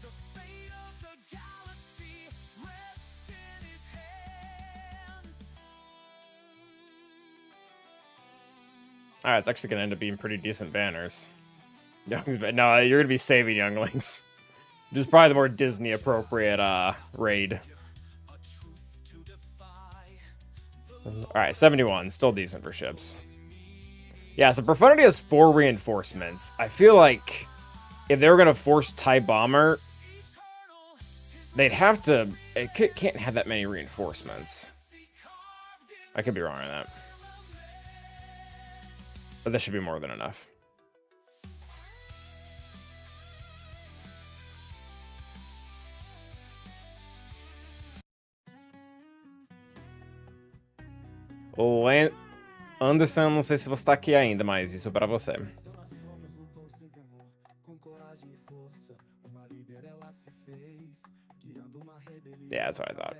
S1: The fate of the galaxy rests in his hands.
S2: Alright, it's actually going to end up being pretty decent banners. Youngs, but no, you're going to be saving Younglings. This is probably the more Disney-appropriate raid.
S1: A truth to defy.
S2: Alright, 71. Still decent for ships. Yeah, so Profundity has 4 reinforcements. I feel like if they were going to force TIE Bomber,
S1: Eternal, his
S2: they'd have to... It can't have that many reinforcements.
S1: legacy carved in
S2: I could be wrong on that. But this should be more than enough. O Anderson, não sei se você tá aqui ainda, mas isso é pra você. Yeah, that's what I thought.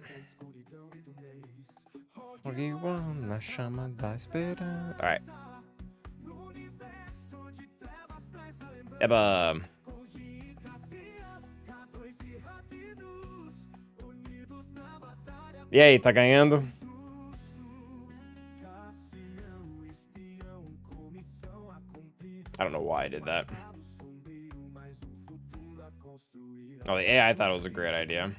S2: Na chama da esperança. Alright. Eba. E aí, tá ganhando? I don't know why I did that. Oh, the AI thought it was a great idea.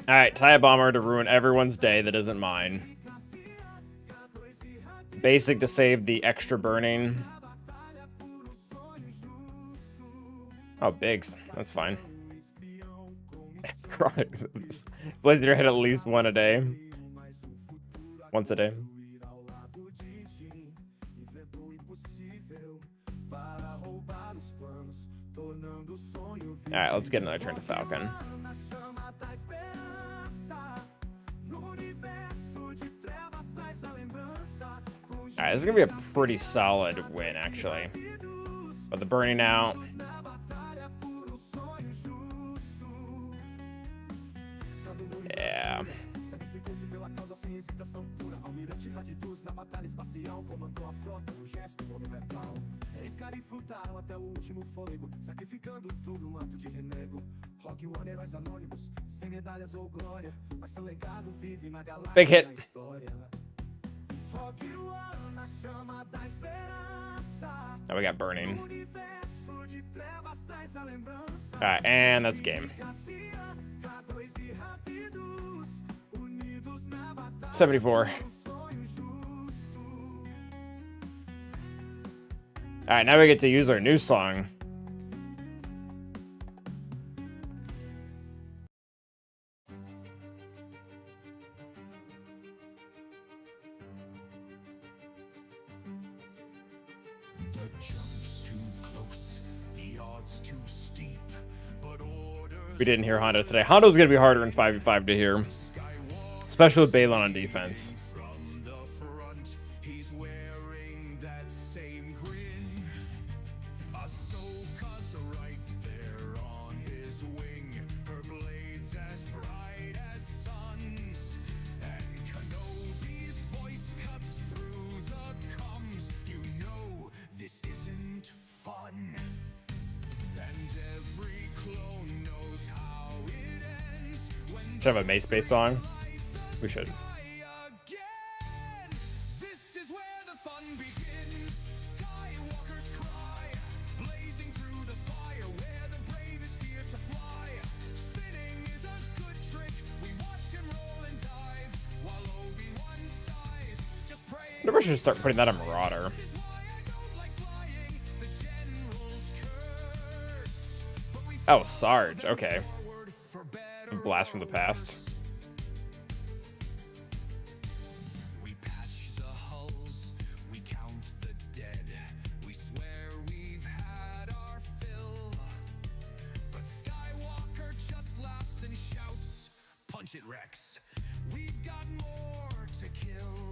S2: Alright, tie a bomber to ruin everyone's day that isn't mine. Basic to save the extra burning. Oh, Biggs. That's fine. Blaze your head at least one a day. Once a day. Alright, let's get another turn to Falcon. Alright, this is gonna be a pretty solid win, actually. But the burning out. Yeah. Big hit. Now we got burning. Alright, and that's game. 74. Alright, now we get to use our new song. We didn't hear Hondo today. Hondo's gonna be harder in 5v5 to hear. Especially with Balen on defense. He's wearing that same grin. Ahsoka's right there on his wing. Her blades as bright as suns. And Kenobi's voice cuts through the comms. You know this isn't fun. And every clone knows how it ends. Should have a Mace-based song. We should. This is where the fun begins. Skywalker's cry, blazing through the fire, where the bravest fear to fly. Spinning is a good trick. We watch him roll and dive, while Obi-Wan sighs, just praying. Maybe I should start putting that on Marauder. Oh, Sarge. Okay. A blast from the past. It wrecks. We've got more to kill.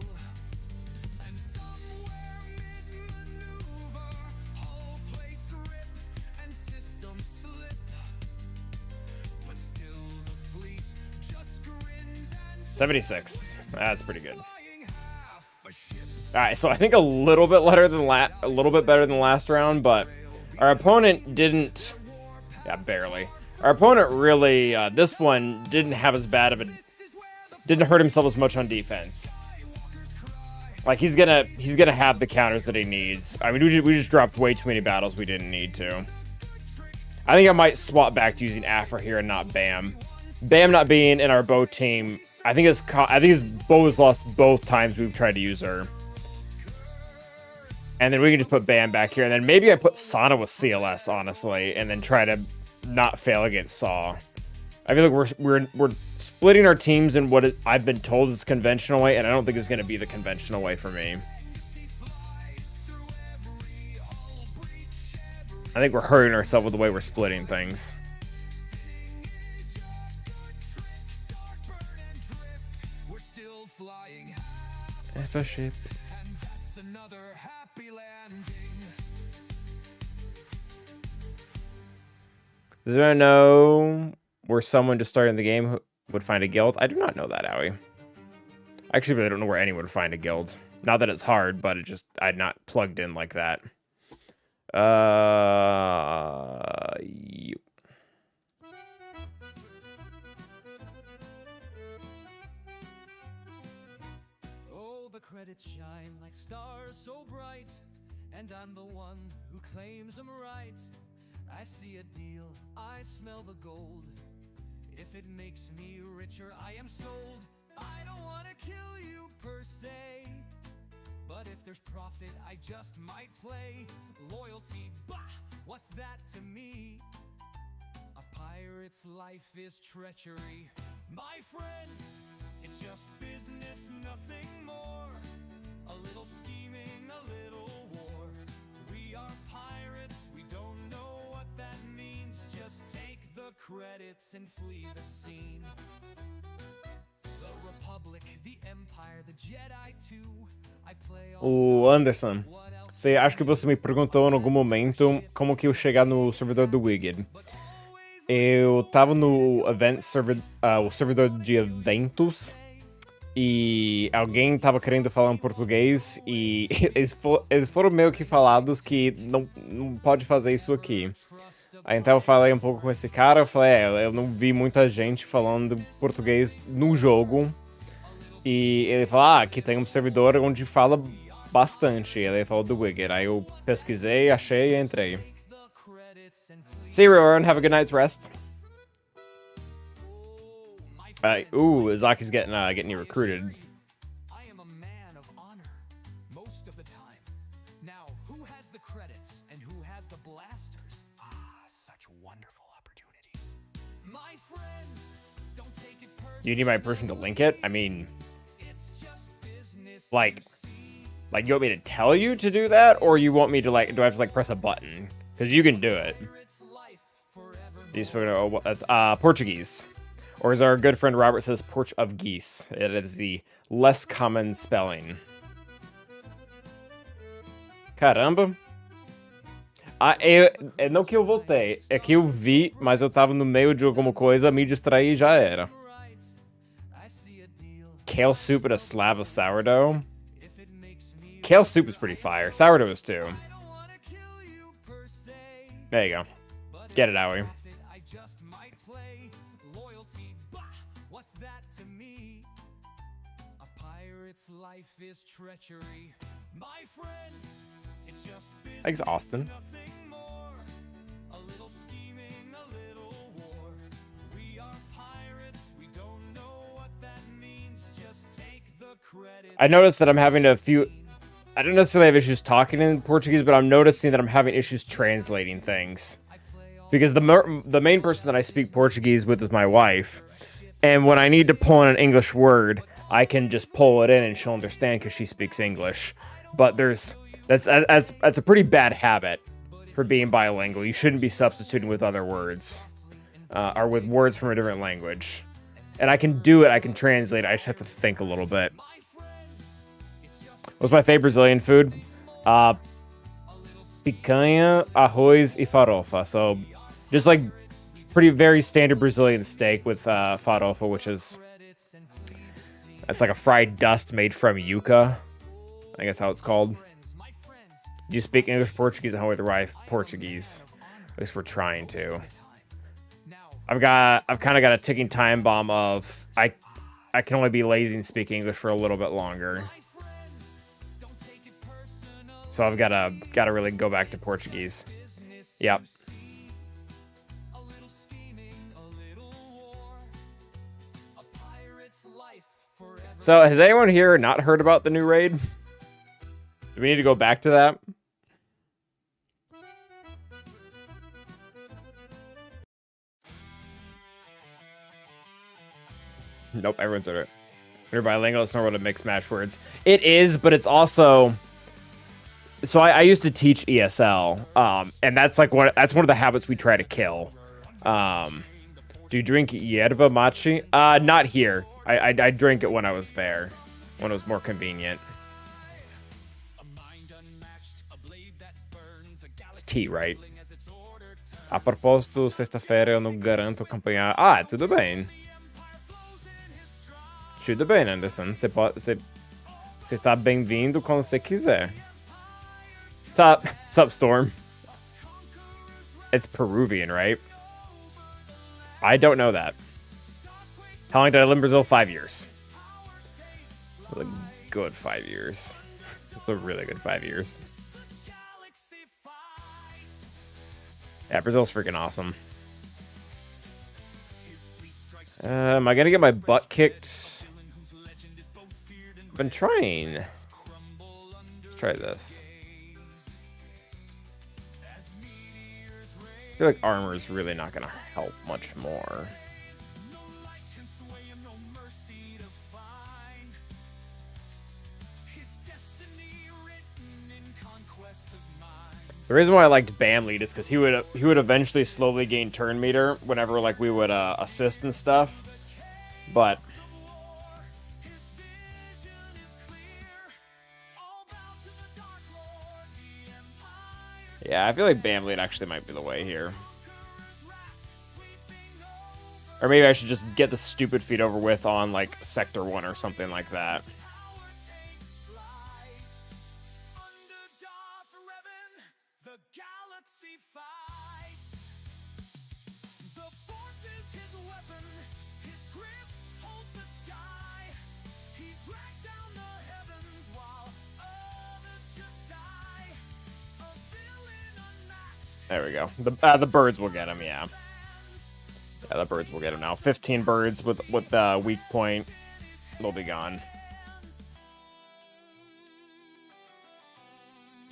S2: And somewhere mid-maneuver, hull plates rip and systems slip. But still the fleet just grins and 76. That's pretty good. Alright, so I think a little bit better than last round, but our opponent didn't. Yeah, barely. Our opponent really, this one didn't have as bad of a, didn't hurt himself as much on defense. Like he's gonna have the counters that he needs. I mean, we just dropped way too many battles we didn't need to. I think I might swap back to using Afra here and not Bam. Bam not being in our bow team, I think his bow was lost both times we've tried to use her. And then we can just put Bam back here. And then maybe I put Sana with CLS, honestly. And then try to not fail against Saw. I feel like we're splitting our teams in what I've been told is conventional way. And I don't think it's going to be the conventional way for me. I think we're hurting ourselves with the way we're splitting things. F a ship. Does anyone know where someone just starting the game would find a guild? I do not know that, Owie. I actually really don't know where anyone would find a guild. Not that it's hard, but it just I'd not plugged in like that. You.
S1: Oh, the credits shine like stars so bright, and I'm the one who claims I'm right. I see a deal, I smell the gold. If it makes me richer, I am sold. I don't want to kill you per se, but if there's profit, I just might play. Loyalty, bah, what's that to me? A pirate's life is treachery. My friends, it's just business, nothing more. A little scheming, a little war. We are pirates, we don't know what that means. Just take the credits and flee the scene. The Republic, the Empire, the Jedi too.
S2: O Anderson. Você acho que você me perguntou em algum momento como que eu chegar no servidor do Wicked. Eu tava no o servidor de eventos e alguém tava querendo falar em português e eles foram meio que falados que não pode fazer isso aqui. Aí então eu falei um pouco com esse cara, eu falei, eu não vi muita gente falando português no jogo. E ele falou, aqui tem um servidor onde fala bastante. Ele falou do Wicked. Aí eu pesquisei, achei e entrei. See you, everyone. Have a good night's rest. Izaki's getting you recruited.
S1: I am a man of honor most of the time. Now, who has the credits and who has the blasters? Such wonderful opportunities. My friends, don't take it personally.
S2: You need my person to link it? I mean, like you want me to tell you to do that, or you want me to do I have to press a button? Because you can do it. You spoke that's Portuguese, or as our good friend Robert says, Porch of Geese. It is the less common spelling. Caramba. Não que eu voltei, é que eu vi, mas eu tava no meio de alguma coisa, me distraí e já era. Kale soup and a slab of sourdough. Kale soup is pretty fire. Sourdough is too. There you go. Get it, Owie. Thanks, Austin. I noticed that I'm having I don't necessarily have issues talking in Portuguese, but I'm noticing that I'm having issues translating things. Because the main person that I speak Portuguese with is my wife. And when I need to pull in an English word, I can just pull it in and she'll understand because she speaks English. But that's a pretty bad habit for being bilingual. You shouldn't be substituting with other words. Or with words from a different language. And I can do it, I can translate it, I just have to think a little bit. What's my favorite Brazilian food? Picanha, arroz e farofa. So, just like very standard Brazilian steak with farofa, which is it's like a fried dust made from yuca. I think that's how it's called. Do you speak English, Portuguese, and how with your wife? Portuguese. At least we're trying to. I've kind of got a ticking time bomb of I can only be lazy and speak English for a little bit longer. So I've got to really go back to Portuguese. Yep. So has anyone here not heard about the new raid? Do we need to go back to that? Nope, everyone's ordered. We're bilingual. It's not what to mix match words. It is, but it's also. So I used to teach ESL, and that's like that's one of the habits we try to kill. Do you drink yerba machi? Not here. I drank it when I was there, when it was more convenient. It's tea, right? A proposito, sexta-feira eu não garanto acompanhar. Ah, tudo bem. Tudo bem, Anderson. Você está bem-vindo quando você quiser. What's up, Storm? It's Peruvian, right? I don't know that. How long did I live in Brazil? 5 years. A good 5 years. A really good 5 years. Yeah, Brazil's freaking awesome. Am I gonna get my butt kicked? I've been trying. Let's try this. I feel like armor is really not gonna help much more. The reason why I liked Bam lead is because he would eventually slowly gain turn meter whenever like we would assist and stuff, but yeah, I feel like Bam lead actually might be the way here. Or maybe I should just get the stupid feat over with on like Sector 1 or something like that. There we go. The birds will get him, yeah. Yeah, the birds will get him now. 15 birds with the weak point. They'll be gone.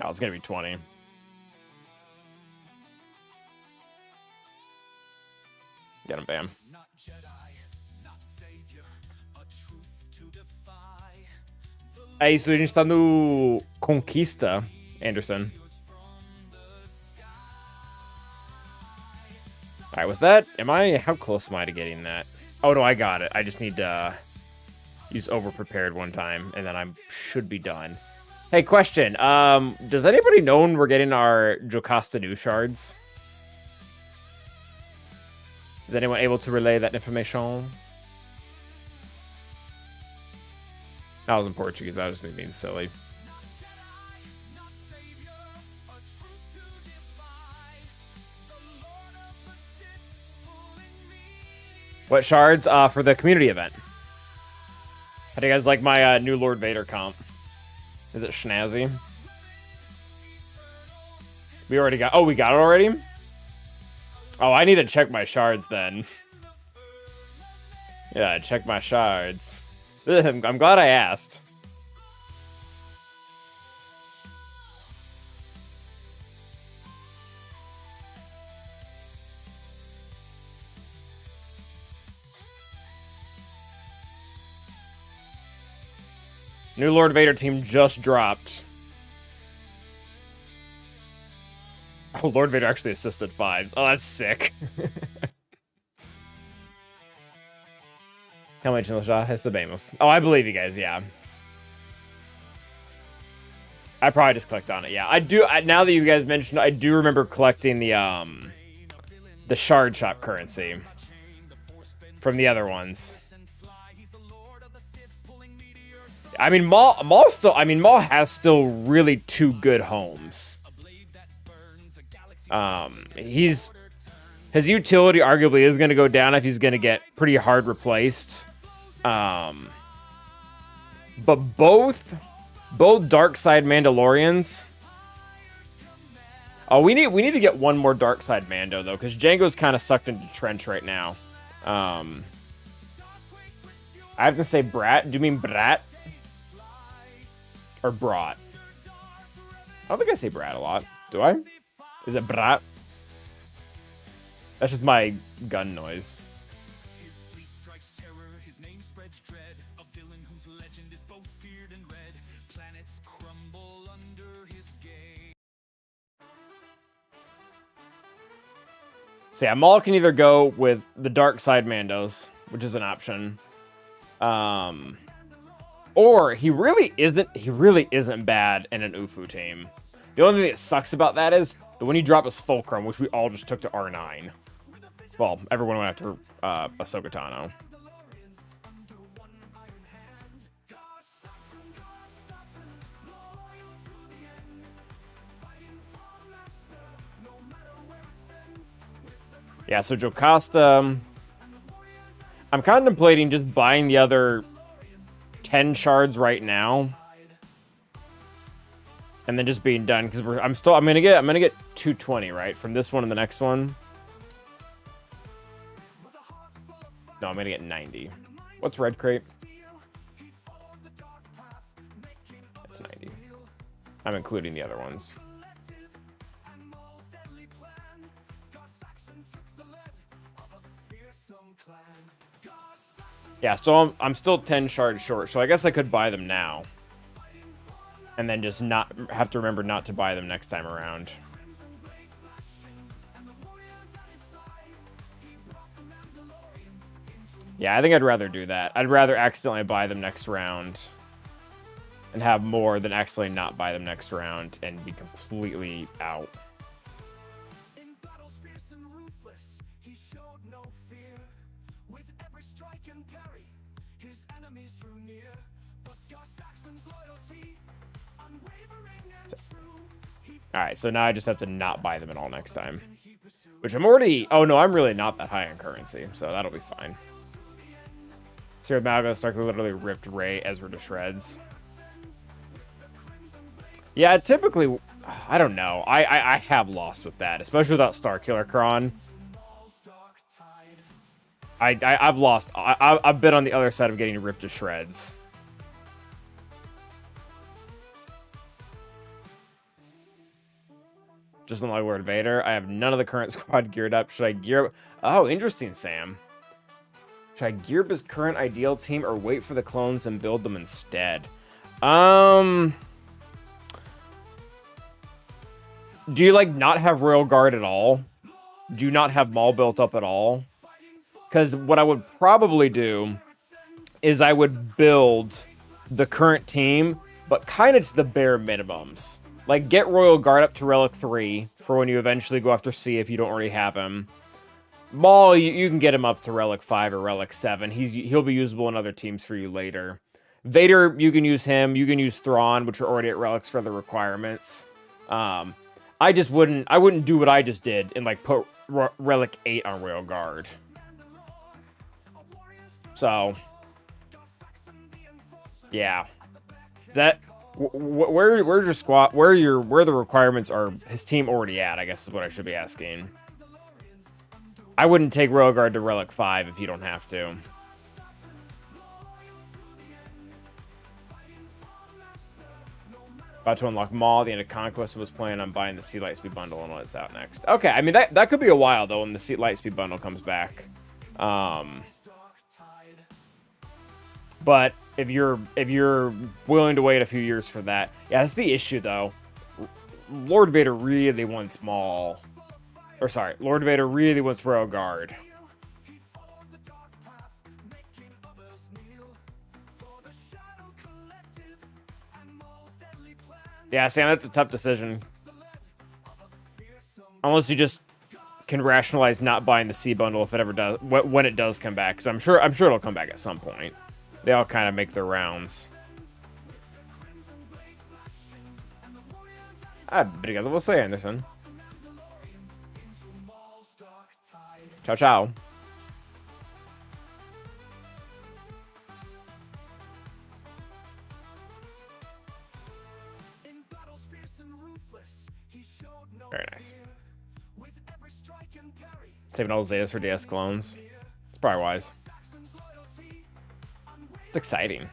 S2: Oh, it's gonna be 20. Get him, Bam. É isso, a gente tá no Conquista, Anderson. Alright, was that... How close am I to getting that? Oh, no, I got it. I just need to use over-prepared one time, and then I should be done. Hey, question. Does anybody know when we're getting our Jocasta new shards? Is anyone able to relay that information? That was in Portuguese. That was me being silly. What shards? For the community event. How do you guys like my new Lord Vader comp? Is it snazzy? We already got... Oh, we got it already? Oh, I need to check my shards then. Yeah, check my shards. I'm glad I asked. New Lord Vader team just dropped. Oh, Lord Vader actually assisted 5s. Oh, that's sick. Realmente nós já recebemos. Oh, I believe you guys, yeah. I probably just clicked on it, yeah. I do, now that you guys mentioned, I do remember collecting the shard shop currency from the other ones. I mean, Maul has still really 2 good homes. His utility arguably is going to go down if he's going to get pretty hard replaced. But both dark side Mandalorians. Oh, we need to get one more dark side Mando though, because Jango's kind of sucked into trench right now. I have to say Brat. Do you mean Brat? Or Brat? I don't think I say Brat a lot. Do I? Is it Brat? That's just my gun noise.
S1: strikes terror, his name spreads dread. A villain whose legend is both feared and read. Planets crumble under his gaze.
S2: So yeah, Maul can either go with the dark side Mandos, which is an option. Or he really isn't bad in an Ufu team. The only thing that sucks about that is that when you drop his Fulcrum, which we all just took to R9. Well, everyone went after Ahsoka Tano. Yeah, so Jocasta, I'm contemplating just buying the other 10 shards right now, and then just being done because I'm gonna get 220 right from this one and the next one. No, I'm gonna get 90. What's red crate? It's 90. I'm including the other ones. Yeah, so I'm still 10 shards short, so I guess I could buy them now. And then just not have to remember not to buy them next time around. Yeah, I think I'd rather do that. I'd rather accidentally buy them next round and have more than accidentally not buy them next round and be completely out. Alright, so now I just have to not buy them at all next time. Which I'm already... Oh, no, I'm really not that high in currency, so that'll be fine. Sarah Malicos and Starkiller literally ripped Rey Ezra to shreds. Yeah, typically... I don't know. I have lost with that, especially without Starkiller Kron. I've lost... I've been on the other side of getting ripped to shreds. Just like Lord Vader, I have none of the current squad geared up. Should I gear up? Oh, interesting, Sam. Should I gear up his current ideal team or wait for the clones and build them instead? Do you, like, not have Royal Guard at all? Do you not have Maul built up at all? Because what I would probably do is I would build the current team, but kind of to the bare minimums. Like, get Royal Guard up to Relic 3 for when you eventually go after C if you don't already have him. Maul, you can get him up to Relic 5 or Relic 7. He'll be usable in other teams for you later. Vader, you can use him. You can use Thrawn, which are already at Relics for the requirements. I wouldn't do what I just did and, like, put Relic 8 on Royal Guard. So, yeah. Is that... Where's your squad? Where the requirements are his team already at? I guess is what I should be asking. I wouldn't take Royal Guard to Relic 5 if you don't have to. About to unlock Maul. The end of Conquest was planning on buying the Sea Lightspeed bundle and when it's out next. Okay, I mean that could be a while though when the Sea Lightspeed bundle comes back. But if you're willing to wait a few years for that, yeah, that's the issue though. Lord Vader really wants Maul, or sorry, Lord Vader really wants Royal Guard. Yeah, Sam, that's a tough decision. Unless you just can rationalize not buying the C bundle if it ever does, when it does come back, because I'm sure it'll come back at some point. They all kind of make their rounds. Obrigado você, Anderson. Ciao, ciao. Very nice. Saving all Zetas for DS clones. It's probably wise. It's exciting.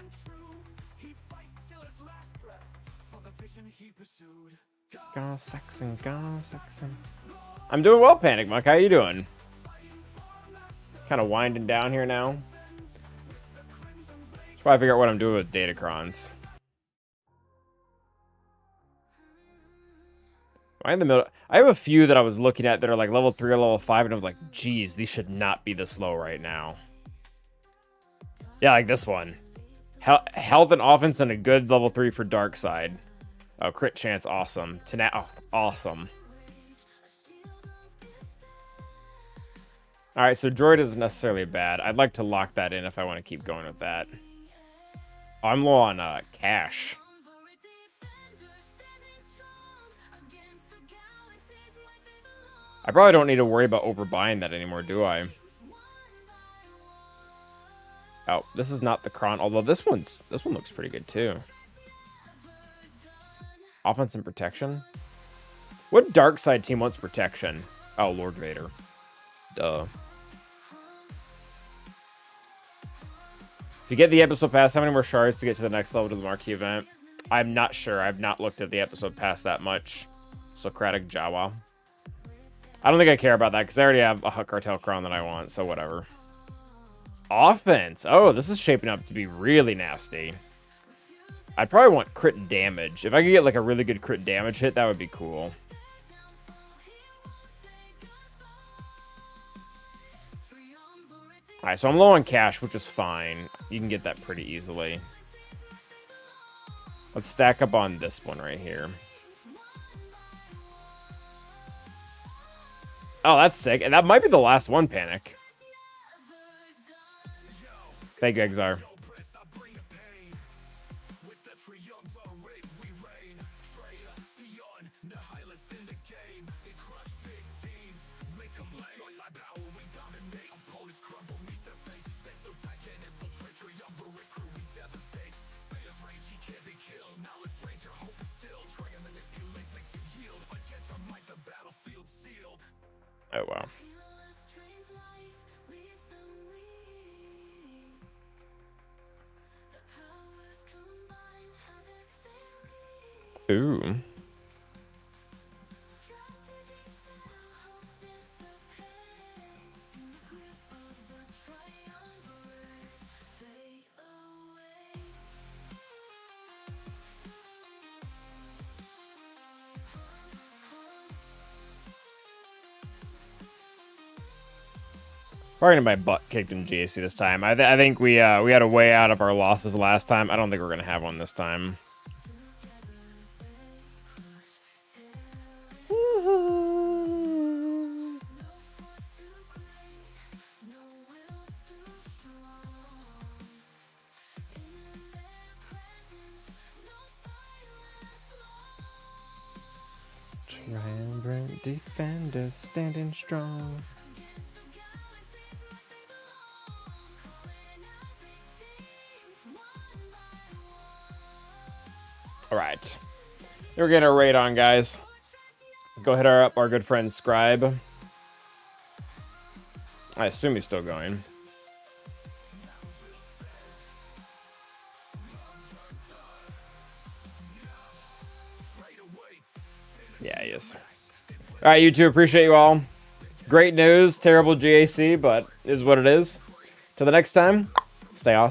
S2: Go Saxon, go Saxon. I'm doing well, Panic Monk. How you doing? Kind of winding down here now. Probably figure out what I'm doing with datacrons. Am I in the middle? I have a few that I was looking at that are like level 3 or level 5, and I was like, geez, these should not be this low right now. Yeah, like this one. Health and offense and a good level 3 for dark side. Oh, crit chance, awesome. Oh, awesome. All right, so droid isn't necessarily bad. I'd like to lock that in if I want to keep going with that. Oh, I'm low on cash. I probably don't need to worry about overbuying that anymore, do I? Oh, this is not the Kron, although this one looks pretty good too. Offense and protection. What dark side team wants protection? Oh, Lord Vader. Duh. If you get the episode pass, how many more shards to get to the next level to the marquee event? I'm not sure. I've not looked at the episode pass that much. Socratic Jawa. I don't think I care about that because I already have a Hutt Cartel Crown that I want, so whatever. Offense. Oh, this is shaping up to be really nasty. I'd probably want crit damage. If I could get like a really good crit damage hit, that would be cool. Alright, so I'm low on cash, which is fine. You can get that pretty easily. Let's stack up on this one right here. Oh, that's sick. And that might be the last one, Panic. Thank you, Exar. Oh, wow. Ooh. Probably gonna my butt kicked in GAC this time. I think we had a way out of our losses last time. I don't think we're gonna have one this time. Triumvirate defender standing strong. All right, we're getting our raid on, guys. Let's go hit our good friend Scribe. I assume he's still going. Yeah, he is. All right, you two, appreciate you all. Great news, terrible GAC, but is what it is. Till the next time, stay awesome.